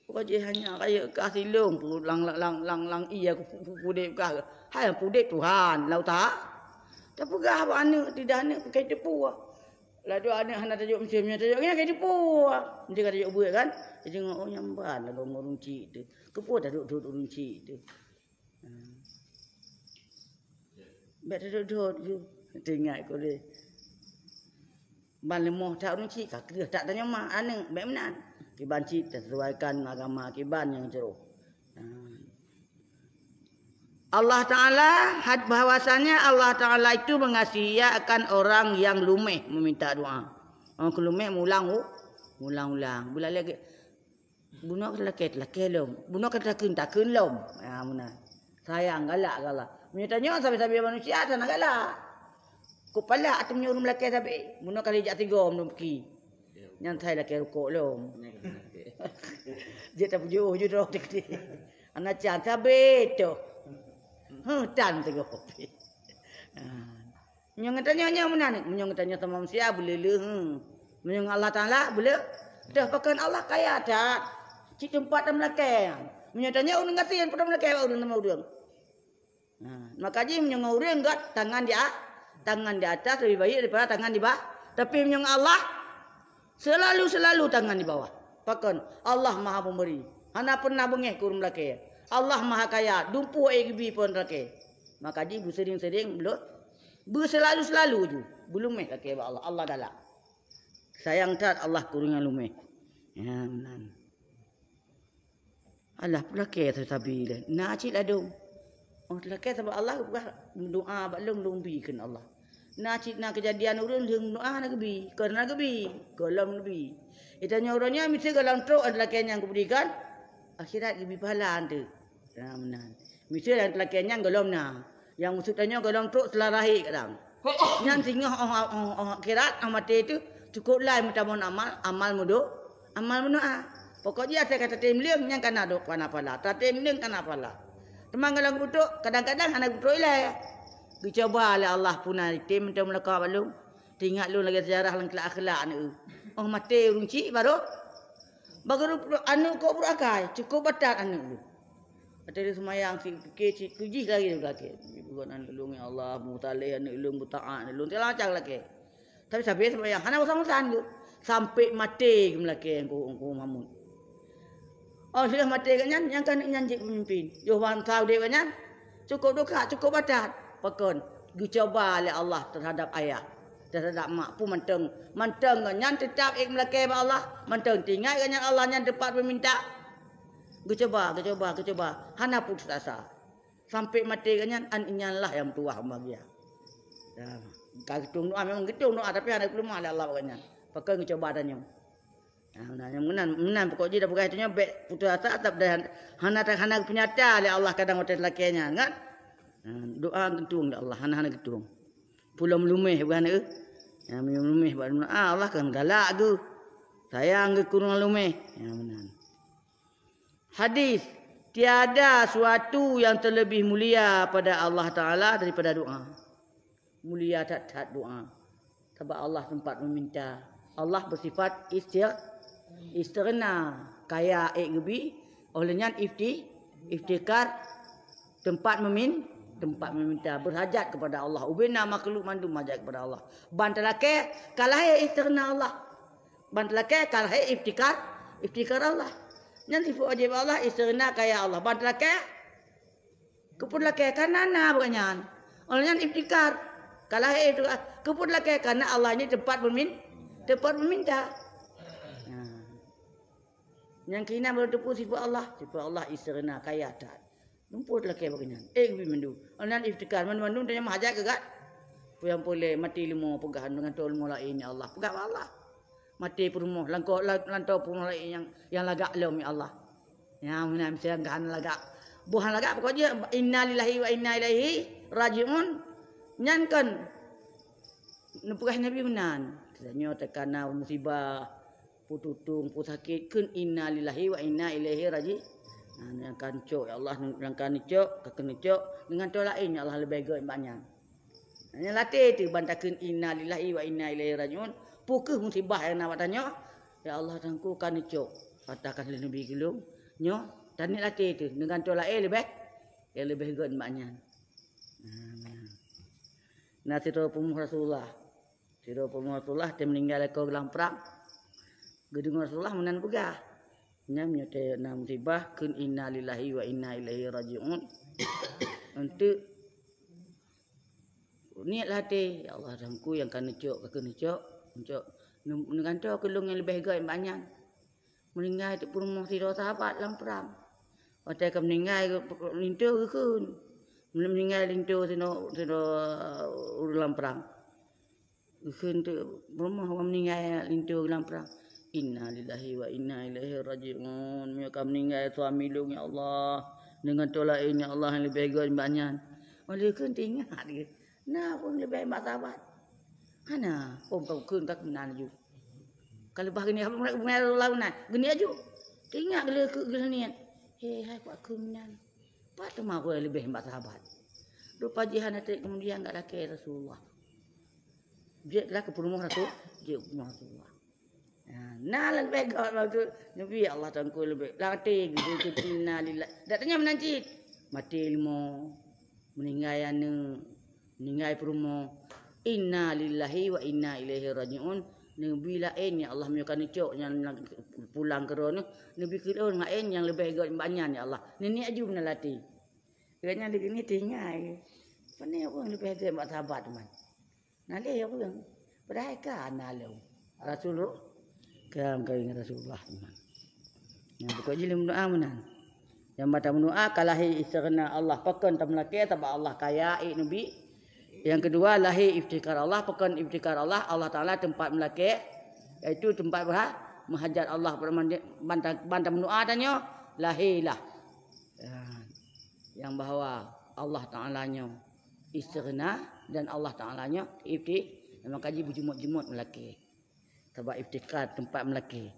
Pokoknya hanya kaya kasih long lang iya pudek kah. Hai pudek Tuhan lau tak. Tak pegah apa anak tidak anak pakai tipu. Lah dua anak hendak tajuk macamnya tajuk ni pakai tipu. Mesti kata tajuk buat kan. Dia tengok oh nyamban lah ngomong runcik tu. Kepo dah duduk runcik tu. Bet duduk tu. Tengok kau dia. Ban lemah tak runcik kah? Tak tanya mak anak baik menan. Kiban cik sesuaikan agama kiban yang ceroh. Allah Ta'ala bahwasanya Allah Ta'ala itu mengasihi akan orang yang lumeh meminta doa. Orang lumeh ulang-ulang. Bila lagi bunuh laki lom. Bunuh takun lom. Ya mana. Sayang galak. Menyatanya sampai-sampai manusia sana galak. Kepala atau menyuruh laki sampai bunuh kali jak 3 belum pergi. Yang saya laki rukuk lom. Dia tak pujuk dah dekat. Anak cak sampai tu. Dan tengok kopi. Menyang tanya mana ni? Menyang tanya sama manusia boleh le. Menyang Allah Taala boleh. Dah pakan Allah kaya dah. Cik tempat dalam belakang. Menyang tanya urang kasihan pada belakang urang nama urang. Makanya menyang urang gat tangan di atas lebih baik daripada tangan di bawah. Tapi menyang Allah selalu tangan di bawah. Pakan Allah Maha Pemberi. Hana pernah bengeh kurang belakang. Allah Maha Kaya, dumpu gibi pun rakyat. Maka dia bersering-sering belum, berselalu-selalu je. Belum meh rakyat Allah. Allah dah lah. Sayang tak Allah kurungan lumeh. Ya, benar. Allah pelakir sabi dah. Nak cik lah dong. Oh pelakir sebab Allah doa baklum lumbikan Allah. Nak cik nak kejadian urang doa nak gebi, kerana gebi, kolam gebi. Itanya orangnya mesti kalau truk adalah yang kuberikan. Akhirat lebih pahala tu. Ya benar. Mesti yang telakanya golong na. Yang maksudnya golong tu setelah rahik kadang. Yang singgah akhirat mati itu cukuplah minta mohon amal mudo, amal mudoa. Pokoknya saya kata timling yang kana dok kana pala. Timling kana pala. Temang kalau butuh kadang-kadang anak butuh lah. Dicoba oleh Allah punah tim minta melaka balung. Tinggal lu lagi sejarah lang akhlak ni. Oh mati runci baru baru anu kau berakai cukup batat anu lu. Ada semayang si kecik kuji lagi lagi. Bukan anu lu ya Allah mutali anu lu mutaat lu telacak lagi. Tapi sampai semayang hana usang-usang lu sampai mati lagi engkau mamun. Oh sudah mati kan yang kan nyanjik pemimpin. Yo wan tahu dia kan cukup doka cukup batat. Pakon dicoba oleh Allah terhadap ayat. Terhadap mak pun menteng nyan tetap ik melaki Allah menteng tinggal kan Allah yang dapat meminta gecoba hana putus asa sampai mati kan an lah yang tuah bahagia dah kagitung doa memang gitung doa tapi hana belum ada Allah kan pakai gecoba tanya yang menan pokok dia bukan itunya baik putus asa tetap dah hana penyata oleh Allah kadang hotel lakinya kan doa gitung Allah hana gitung pulau melumeh bukan ya lumeh buat Allah kan galak tu. Sayang ke kurang lumeh. Ya benar. Hadis, tiada suatu yang terlebih mulia pada Allah Taala daripada doa. Mulia tak doa. Sebab Allah tempat meminta. Allah bersifat istighna, kaya gebi, olehnya iftikar tempat meminta berhajat kepada Allah. Ubina makhluk mandu majak kepada Allah. Bantalake kalah istighna Allah. Bantalake kalah iftikar Allah. Yang sifat wajib Allah istighna kaya Allah. Bantalake kepun lake kanana bukannya. Olehnya iftikar kalah itu kepun lake karena Allah ini tempat meminta. Yang kina berdepu sifat Allah istighna kaya tak. Lumpur laki bagian. Lebih mendu. Anak iftikar mandu tanya mahajat ke kat? Yang boleh mati limo pegahan dengan tol mulai ini Allah. Pegah Allah. Mati perumuh lantau perumuh lain yang lagak lom ya Allah. Ya mana mesti anggahan lagak. Buhan lagak pokoknya inna lillahi wa inna ilaihi rajiun. Nyankan. Nepegah Nabi menan. Tanya tekana musibah pututung pusakit kun inna lillahi wa inna ilaihi rajiun. Yang kancuk ya Allah yang kancuk kekencuk dengan tu lain ya Allah lebih baik banyak. Hanya latih tu bantakeun inna lillahi wa inna ilaihi rajiun. Pukul musibah yang nak tanya ya Allah tangku kancuk katakan lebih gelung nyo dan ni latih tu dengan tu lain lebih baik banyak. Nah sira pemuh Rasulullah. Sira pemuh Rasulullah dia meninggal ke dalam perang. Gedung Rasulullah menan pegah. Nyam nyate na musibah kun inna lillahi wa inna ilaihi rajiun. Untuk niat hati ya Allah dangku yang kan necok dengan tu kelung yang lebih baik banyak. Meninggal itu pun mau tidak sahabat dalam perang. Waktu ke meninggal itu kun meninggal lintu sino ulang perang. Keun tu rumah orang meninggal lintu ulang perang. Inna lillahi wa inna ilaihi raji'un. Mereka meninggal suami lu ya Allah. Dengan tolak ini Allah yang lebih baik banyak. Oleh keun ingat dia. Nah pun lebih baik sahabat. Ana pom kau keun tak menan ju. Kalau bah gini apa nak lawan gini aja. Ingat gele ni. Hai pak keun. Pak tu mah aku lebih hebat sahabat. Rupa jihan nanti kemudian enggak laki Rasulullah. Dia lah ke rumah Rasul, dia rumah Rasulullah. Nah lebih gak waktu Nabi Allah tangku lebih. Latih gitu inna lillah. Datanya menanti mati ilmu meninggal anu meninggal perumo. Inna lillahi wa inna ilaihi raji'un. Nabi lain ya Allah menyukai cok yang pulang ke rono. Nabi kira lain yang lebih banyak ya Allah. Ini aja benar latih. Kayaknya di sini tinggal. Mana orang lebih hebat sahabat teman. Nale aku yang beraikan nale. Rasulullah kan kain Rasulullah teman. Yang bukan jilim doa menan. Yang mata mendoa kalahi istigna Allah pakan tamlaki tabah Allah kaya nabi. Yang kedua lahi iftikar Allah pakan iftikar Allah Taala tempat melaki iaitu tempat menghajat Allah bantah mendoa tanya lahilah. Yang bahawa Allah Ta'alanya istigna dan Allah Ta'alanya memang kaji berjumut-jumut melaki. Sebab iftikar tempat melaki.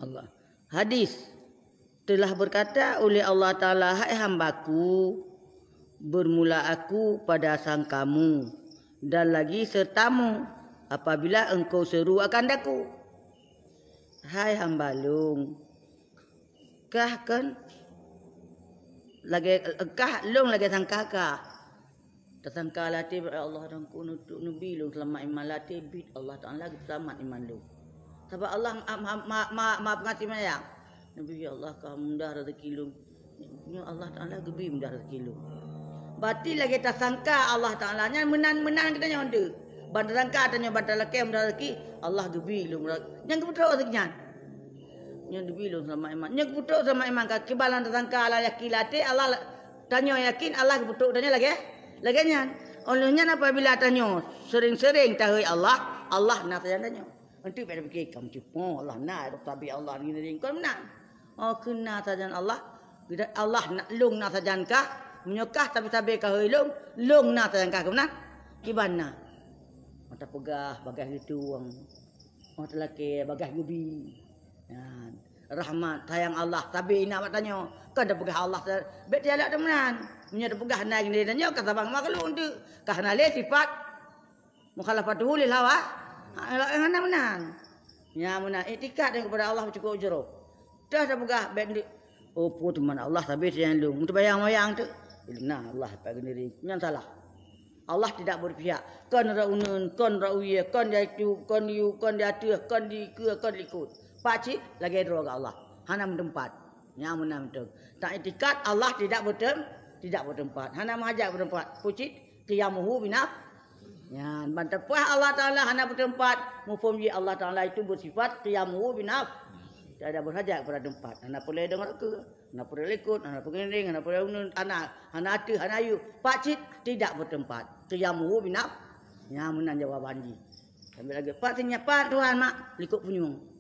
Allah. Hadis telah berkata oleh Allah Ta'ala, hai hambaku, bermula aku pada sang kamu dan lagi sertamu apabila engkau seru akan daku. Hai hamba lung, kah kan lagi kah long lagi sangka tersangka latih Allah dan kunutuk nabi lu selamat iman latih bid Allah Taala selamat iman lu sebab Allah ma pengasih sayang nabi Allah kamu dah rezeki lu Allah Taala gebi mudah rezeki lu berarti lagi tersangka Allah Taala nya menan kita nyonde bandar sangka tanya bandar laki mudah rezeki Allah gebi lu yang kebetul rezekinya yang dibilu sama iman. Yang keputuk sama iman kaki balan tersangka ala yakin latih Allah tanya yakin Allah keputuk tanya lagi. Laginya olehnya apabila tanya sering-sering tahu Allah nak tanya. Nanti pada fikir kamu cuba Allah nak tapi Allah ni kau menang. Oh kena sajan Allah. Allah nak lung nak sajan kah menyokah tapi kah lung nak sajan kah kau menang. Gimana? Mata pegah bagah gitu wang. Mata laki bagah gubi. Rahmat sayang Allah tapi nak tanya kan dah pegah Allah bet dia ada teman punya dah pegah naik ni tanya kata bang makhluk tu karena le sifat mukhalafatuhu lil hawa ana menang ya menang itikad kepada Allah cukup jero dah pegah bet opo teman Allah tapi dia lu untuk bayang-bayang tu nah Allah bagi diri yang salah Allah tidak berpihak kan raunun kan rauye kan dia itu kan you kan dia tu kan di ke kan ikut pakcik lagi droga Allah. Hana bertempat. Yang menang betul. Tak etikat Allah tidak bertempat. Hana mahajak bertempat. Pucik qiyamuhu binaf. Ya, bantapah Allah Taala hana bertempat. Mufhum Allah Taala itu bersifat qiyamuhu binaf. Tidak ada berhajat kepada tempat. Hana boleh dengar ke, hana boleh ikut, hana boleh ring, hana boleh unun, hana atu, hana ayu. Pakcik tidak bertempat. Qiyamuhu binaf. Yang menang jawaban ji. Sambil lagi pak tanya Tuhan mak likut punyung.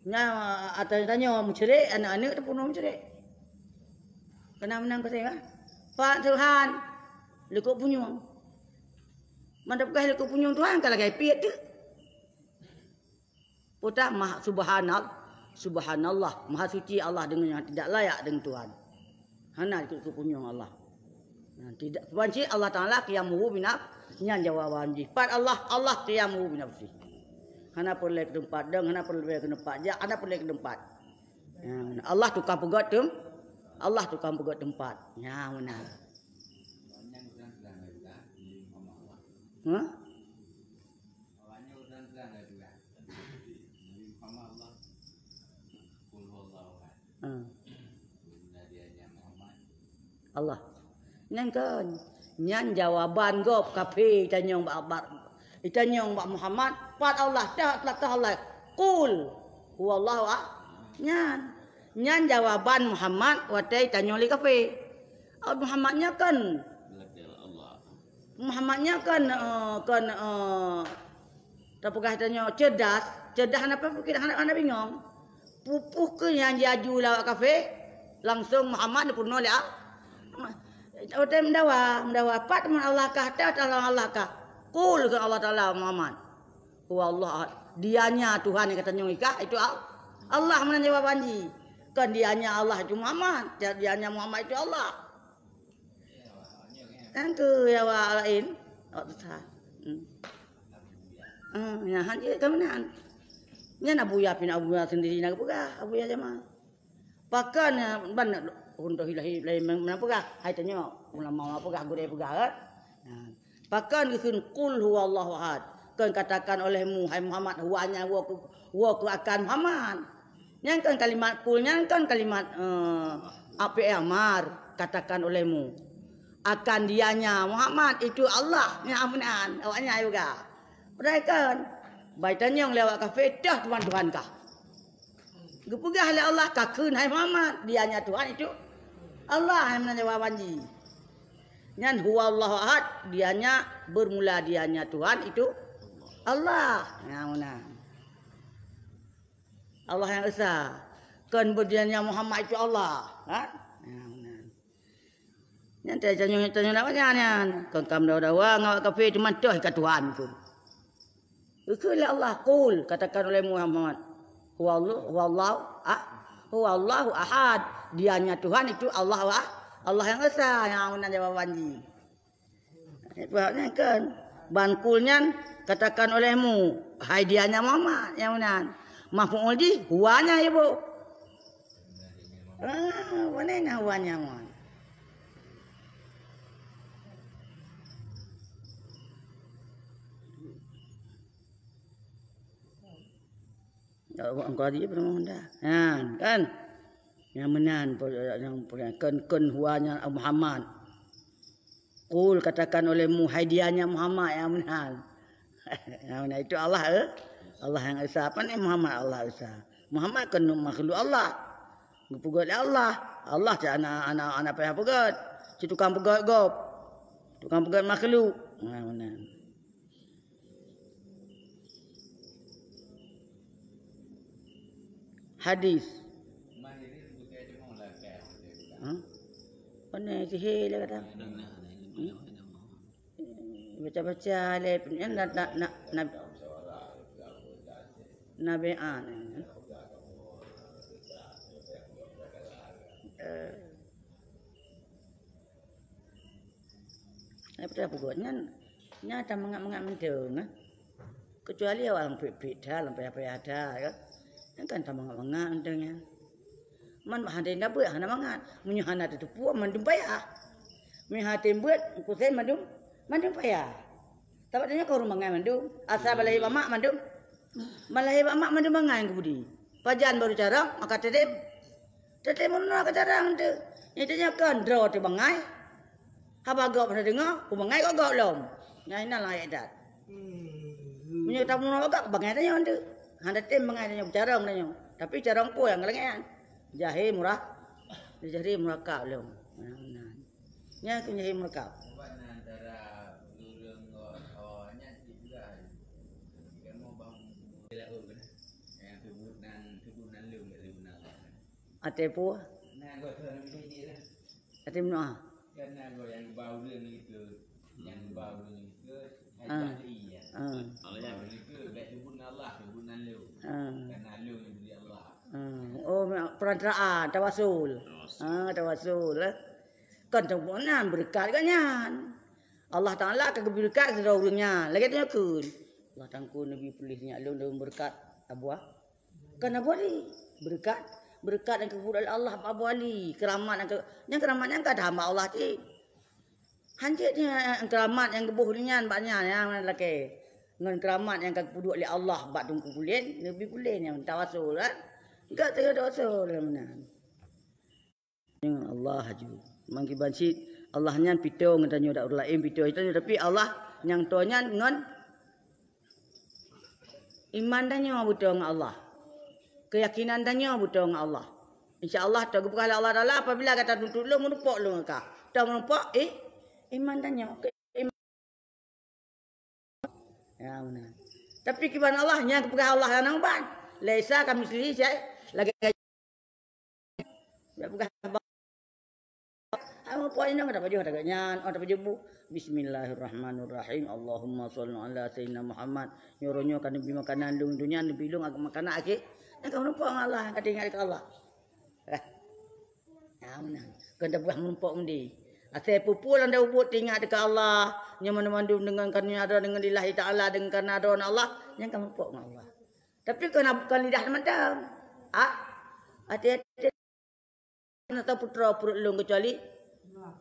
Nya tanya mencerik anak-anak tu pun mencerik. Kena menang ke saya. Pak Tuhan, lekuk punyung. Mana bekah lekuk punyung Tuhan kalau gaya piat tu. Putar Maha Subhanallah, Maha suci Allah dengan yang tidak layak dengan Tuhan. Hana lekuk punyung Allah. Tidak banci Allah Taala qiyamuhu binaf nyan jawaban ji. Pat Allah qiyamuhu binafsi. Hana perlu ke tempat deng, hana perlu ke tempat ja, hana perlu ke tempat. Allah tukang pegot tem. Allah tukang pegot tempat. Ya mana? Ha? Allah. Nyan jawaban gop kafe tanyong itanyong Mbak Muhammad pat Allah dah Allah qul huwallahu nyan Nyan jawaban Muhammad watai tanya li kafir. Muhammadnya kan tapukah tanya cerdas apa kita anak bingung. Pupuh ke yang jaju lawak kafe langsung Muhammad purno dia. Otai mendawa pat man Allah kah ta Allah kah. Qul ke Allah Taala Muhammad. Wallah dianya Tuhan yang katanya ikah itu Allah mana jawab janji. Kan dianya Allah itu Muhammad, dianya Muhammad itu Allah. Kan tu ya wa lain. Oh besar. Ya hanya kemenan. Nya Abuya pin Abuya sendiri nak pegah Abuya zaman. Pakan ban untuk hilahi lain mana pegah. Hai tanya ulama apa pegah gure pegah kan. Pakan keun qul huwallahu ahad. Kan katakan olehmu hai Muhammad huanya wa ku akan Muhammad. Yang kan kalimat qulnya kan kalimat apa amar katakan olehmu. Akan dianya Muhammad itu Allah yang amanan awaknya juga. Mereka baitanya yang lewat kafe dah Tuhan kah. Gepegah oleh Allah kakun hai Muhammad dianya Tuhan itu Allah yang menjawab janji. Nyan huwallahu ahad dianya bermula dianya Tuhan itu Allah yang mana. Allah yang esa. Kan berdianya Muhammad itu Allah, kan? Nanti tanya namanya kan kam dawa ngawak kafe cuma dah ke Tuhan tu. Itulah Allah qul katakan oleh Muhammad. Huwallahu ahad. Dianya Tuhan itu Allah yang esa yang mana jawab janji. Sebabnya kan bankulnya katakan olehmu hai dianya Muhammad yang mana. Maf'ul di huwanya ibu. Mana huwanya Muhammad. Engkau dia pernah dah. Kan? Yang menan yang kan huanya Muhammad. Qul katakan olehmu hai dianya Muhammad yang menan. Yang menan itu Allah Allah yang esa apa ni Muhammad Allah esa. Muhammad kan makhluk Allah. Gepugot Allah. Allah je anak payah pegot. Si tukang pegot gop. Tukang pegot makhluk. Mana. Hadis. Mana sihir lah kata. Baca-baca le nak nabi'an. Apa pokoknya nyata mengat mendung. Kecuali orang beda lampai ada kan. Kan tak mengat mendungnya. Man bahade ndak buat hana mangat. Menyuhana tu puak mandum payah. Mihatim buat kusen mandum payah. Tabatnya kau rumah ngai mandum. Asal balai mamak mandum. Malai mamak mandum mangai kebudi. Pajan baru carang maka tetep mana ke carang tu. Nyatanya kan draw tu bangai. Haba gau pernah dengar, ku bangai kau gau lom. Nyai nak layak dat. Punya tamu nak gau bangai tanya tu. Handa tem bangai tanya carang tanya. Tapi carang pun yang kelengan. Jahe murah. Jahe murah kau lom. Nya ku jahe murah kau. Ate pu. Ate mana? Karena yang bau itu, yang bau itu, ada iya. Bau itu betubun Allah, tubunan lu. Karena lu di Allah. Oh, perantaraan tawasul. Tawasul. Kan tubunan berkat kanyan. Allah Taala ke berkat sedaurungnya. Lagi tanya kun. Allah tangku Nabi pelihnya lu berkat abuah. Kan abuah ni berkat yang kebudak Allah Abu Ali keramat yang keramatnya enggak ada hamba Allah ti hanjitnya keramat yang kebuhnya banyak yang laki dengan keramat yang kebudak oleh Allah bak tungku kulen lebih kulen yang tawasul kan enggak tawasul mana dengan Allah haju mangki bansit Allahnya pitong tanya dak lain pitong itu tapi Allah yang tonya dengan iman tanya butuh Allah. Keyakinan tanya butuh Allah. InsyaAllah tak berkala Allah Ta'ala apabila kata tuntut lu menumpak lu ngakak. Tak menumpak, iman tanya. Ya benar. Tapi kiban Allah yang kepada Allah yang ban. Laisa kami sendiri saya lagi ya bukan apa poinnya ada baju ada ganyan ada baju Bismillahirrahmanirrahim. Allahumma shalli ala sayyidina Muhammad. Nyoronyo kan nabi makanan lung dunia nabi lung agak makanan akik. Nak menumpak Allah kata ingat Allah. Ya benar. Kena buah menumpak undi. Asal pupul anda ubut ingat dekat Allah. Yang mana-mana dengan karena ada dengan lillahi ta'ala. Dengan karena ada Allah. Yang kamu menumpak Allah. Tapi kena bukan lidah macam. Hati-hati. Kena tahu putra perut lung kecuali.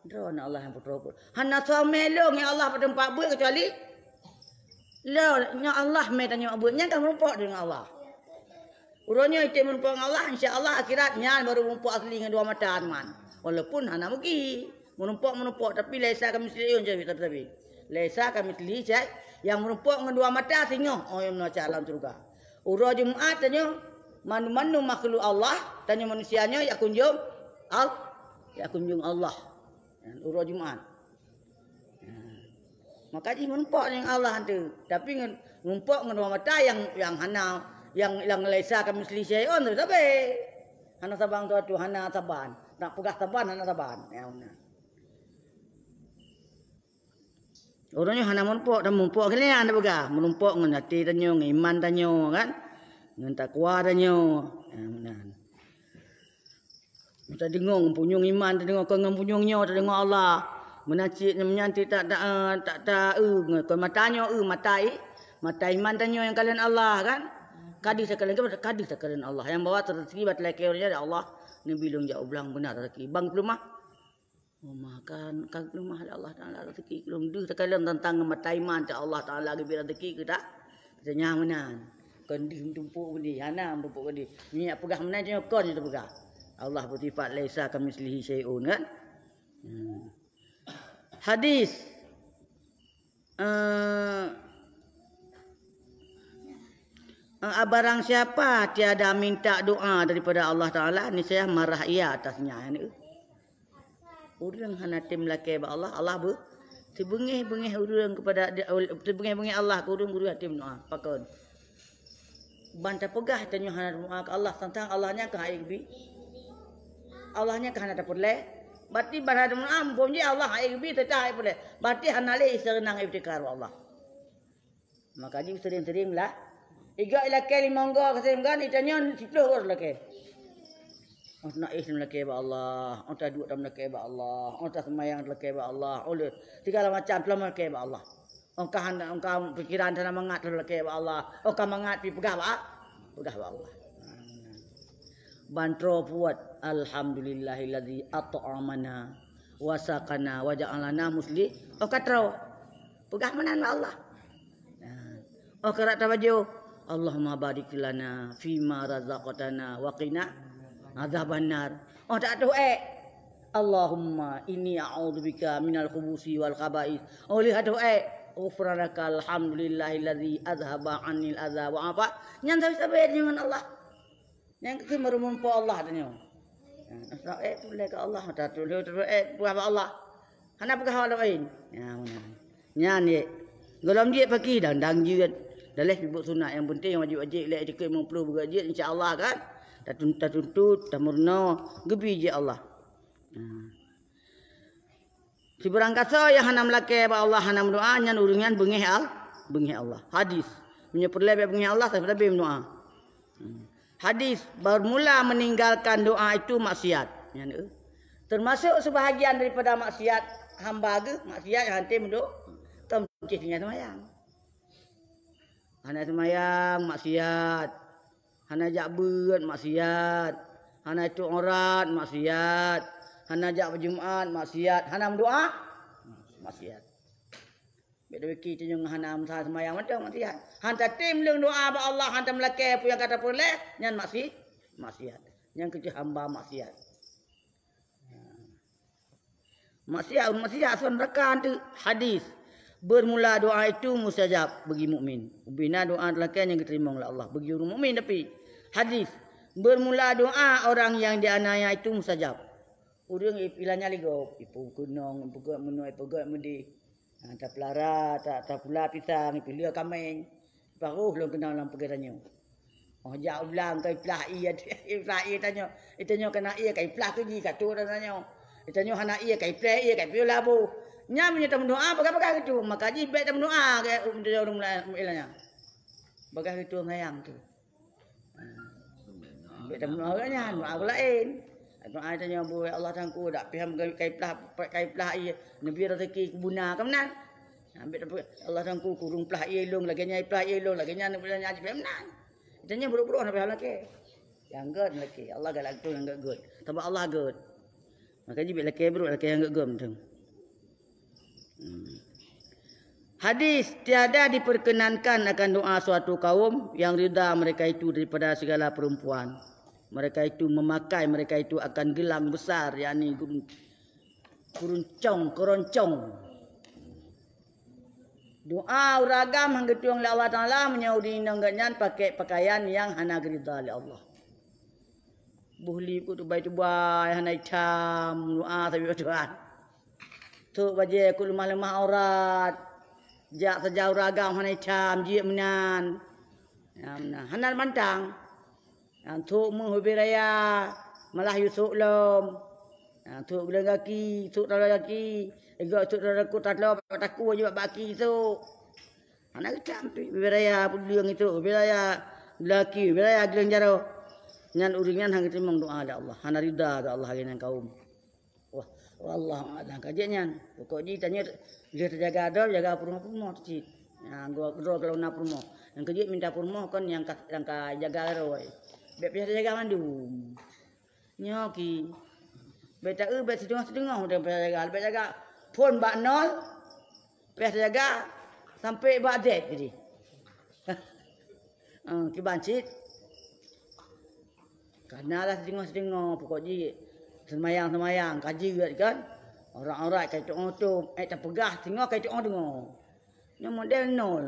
Drone Allah yang putra perut. Hana suami lung yang Allah pada empat buat kecuali. Yang Allah metanya buat. Yang kamu menumpak dengan Allah. Urangnya itu menumpak Allah. InsyaAllah akhiratnya baru menumpak asli dengan dua mata teman. Walaupun hana mungkin. Menumpak tapi laisa kami seliun tapi laisa kami seliun yang menumpak dengan dua mata singo yang menaca alam surga. Urang Jumaat tanya manu makhluk Allah tanya manusianya ya kunjung Allah. Urang Jumaat. Maka dia menumpak dengan Allah tu. Tapi menumpak dengan dua mata yang hana yang laisa kami seliun tapi hana sabang tu hana saban. Nak pegah saban hana saban. Ya benar. Orangnya hana menumpak dan menumpak kalian anda pegang. Menumpak dengan hati tanya, dengan iman tanya kan. Dengan takwa tanya. Ya benar. Kita dengar punyung iman, kita dengar punyungnya, kita dengar Allah. Menacik menyanti tak matanya mata iman tanya yang kalian Allah kan. Kadi sekalian Allah. Yang bawa rezeki bat laki orangnya Allah. Nabi long jauh belang benar rezeki. Bang rumah makan kan rumah Allah Taala rezeki belum dah sekalian tentang mata iman ta Allah Taala bagi rezeki kita nyaman kendi tumpuk ni hana tumpuk kendi ni pegah menan je kon je pegah Allah bersifat laisa kamitslihi syai'un kan. Hadis barang siapa tiada minta doa daripada Allah Taala niscaya marah ia atasnya ni. Urang hana tim laki ba Allah tibengih urang kepada tibengih Allah ke urang tim doa pakon banta pegah tanya hana doa ke Allah tentang Allahnya ke aibi Allahnya ke hana dapat le berarti barada am bomji Allah aibi tetah boleh berarti hana le serenang ibtikar Allah maka dia sering-sering lah iga laki limangga kesem kan ditanya 10 orang laki. Nak Islam laki ba Allah, orang duduk dalam laki ba Allah, orang semayang laki ba Allah, oleh segala macam selama laki ba Allah. Orang pikiran dan mangat laki ba Allah, orang mangat pi pegah ba Allah. Bantro buat alhamdulillahillazi at'amana wa saqana wa ja'alana muslim. Katro pegah menan ba Allah. Kerak tabaju Allahumma barik lana fima razaqtana wa qina azaban nar. Tak tahu Allahumma inni a'udzubika minal khubusi wal khaba'is. Oleh hadu ghufranaka alhamdulillahillazi azhaba 'anil adza wa apa. Yang sabar dengan Allah. Yang kita merumpa Allah tanya. Boleh ke Allah tak tahu buah Allah. Hana pegah lain. Ya benar. Nyan golom dia pagi dang jiat. Dalih ibu sunat yang penting yang wajib-wajib lek dikit 50 bergaji insya-Allah kan. Tak tuntut, tak murna, gebi je Allah. Si berangkasa yang hana melaki ba Allah hana berdoa nyan urungan bengih Allah. Hadis. Menyepelai bengih Allah tapi lebih berdoa. Hadis bermula meninggalkan doa itu maksiat. Termasuk sebahagian daripada maksiat hamba ke maksiat yang hanti menduk temcihnya semayang. Hana semayang maksiat. Hana jak beut maksiat, hana itu aurat maksiat, hana jak berjumaat maksiat, hana berdoa maksiat. Beda beki tu yang hana amsa semayang macam maksiat. Hanta tim leung doa ba Allah hanta melaki pu yang kata boleh nyan maksiat. Yang kerja hamba maksiat. Maksiat sonrakan tu hadis. Bermula doa itu mustajab bagi mukmin. Bina doa lelaki yang diterima oleh Allah bagi orang mukmin tapi hadis Bermula doa orang yang dianiaya itu mustajab. Urang ilanya ligo, ipu gunung, ipu gak menua, ipu gak mudi. Tak pelara, tak pula pisang, ipu lia kameng. Baru belum kenal dalam pergerakannya. Oh jauh ulang ke iplah iya, iplah iya tanya. Itanya kena iya ke iplah tu ji kat tu tanya. Itanya hana iya ke iplah iya ke piola bu. Nya punya tamu doa bagai itu. Maka ji baik tamu doa ke orang mulai ilanya. Bagai itu ngayang tu. Baik tamu doa nya doa lain. Doa tanya bu Allah tangku dak piham ke iplah iya. Nabi rezeki kubuna kemenan. Ambil Allah tangku kurung plah iya long lagi nya iplah iya long lagi nya nak nya kemenan. Itanya buruk-buruk sampai laki. Yang good laki. Allah galak tu yang good. Sebab Allah good. Maka jibik laki buruk laki yang good tu. Hadis tiada diperkenankan akan doa suatu kaum yang rida mereka itu daripada segala perempuan. Mereka itu memakai mereka itu akan gelang besar yakni keroncong. Doa uragam hang getuang oleh Allah Taala menyaudi nangganyan pakai pakaian yang hana gerida oleh Allah. Buhli ku tu baik tu bai hana hitam doa tapi Tuhan. Tu baje ku lemah-lemah aurat. Jak sejauh ragam hana hitam jiak menan. Ya menan hana mantang. Yang tu menghubi raya malah yusuk lom. Yang tu bulan kaki, tu dalam kaki. Ego tu aku tak tahu juga baki tu. Anak kecam tu beraya pulang itu beraya laki beraya gelang jaro. Nyan uringan hang timong doa ada Allah. Hana rida ada Allah dengan kaum. Wah, wallah ada kajian. Pokok ji tanya dia terjaga ada jaga purmo tu. Yang gua kalau nak purmo. Yang kerja minta purmo kan yang jaga roi. Bek biasa jaga mandum. Nyoki. Beta bet setengah udah jaga. Bet jaga pun bak nol. Biasa jaga sampai bak Z jadi. Kibancit. Karena lah setengah pokok ji semayang kaji kan. Orang-orang kait tu tak pegah tengok kait dengar. Yang model nol.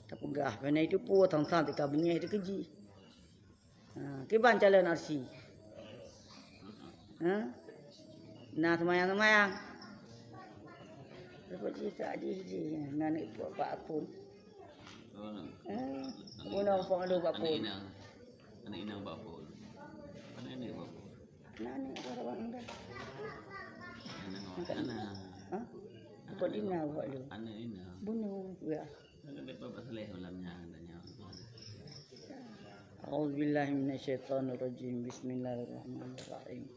Tak pegah. Benda itu pun tang-tang tika bunyi itu keji. Kiban calon arsi. Nah semayang. Lepas cerita je. Nanik buat pak pun. Guna pun ada pak pun. Anak ina pak pun. Anak ini pak pun. Nanik orang dah. Anak. Apa dina buat lu? Anak ina. Bunuh ya. Anak bapak seleh malamnya adanya. A'udzubillahi minasyaitonirrajim. Bismillahirrahmanirrahim.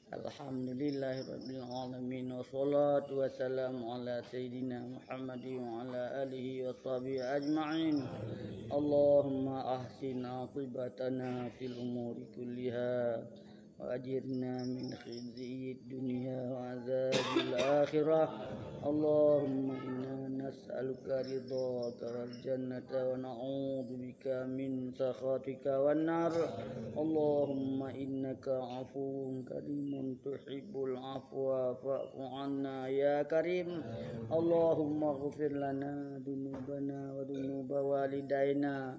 Alhamdulillahirabbil alamin wassalatu wassalamu ala sayidina Muhammadin wa ala alihi wa sahbihi ajma'in. Allahumma ahsin aqibatana fil umuri kulliha wa ajirna min khizyid dunya wa azabil akhirah. Allahumma inna nas'aluka ridhaka wal jannata wa na'udzu bika min sakhatika wan nar. Allahumma innaka afuwun karimun tuhibbul afwa fa'fu 'anna ya karim. Allahumma ighfir lana dunubana wa dunuba walidaina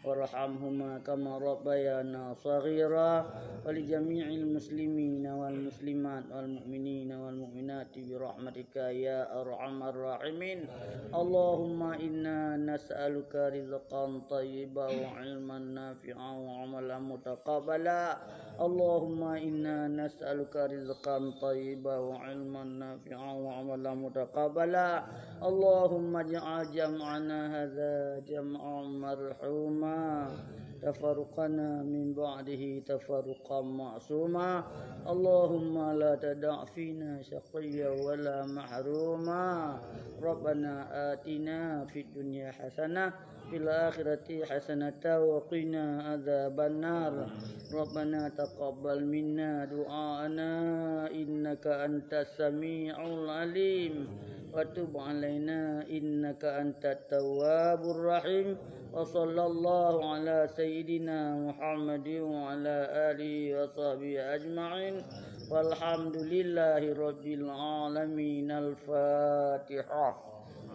warhamhuma kama rabbayana shaghira wa li jami'il muslimina wal muslimat wal mu'minina wal mu'minati bi rahmatika ya arhamar rahimin. Allahumma inna nas'aluka rizqan thayyiban wa 'ilman nafi'an wa 'amalan mutaqabbala. Allahumma inna nas'aluka rizqan thayyiban wa 'ilman nafi'an wa 'amalan mutaqabbala. Allahumma ij'al jam'ana hadza jam'an marhuma tafarruqana min ba'dihi tafarruqan ma'suma. Allahumma la tada' fina shaqiyyan wa la mahruma. Rabbana atina fid dunya hasanah fil akhirati hasanatan wa qina adzaban nar. Rabbana taqabbal minna du'aana innaka antas sami'ul alim wa tub 'alaina innaka antat tawwabur rahim. Wa sallallahu ala sayyidina Muhammadin wa ala alihi wa sahbihi ajma'in. Walhamdulillahi rabbil alamin. Al-Fatihah.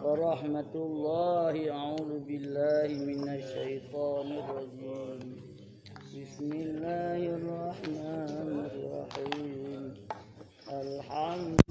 Warahmatullahi a'udzu billahi minasy syaithanir rajim. Bismillahirrahmanirrahim. Alhamdulillah.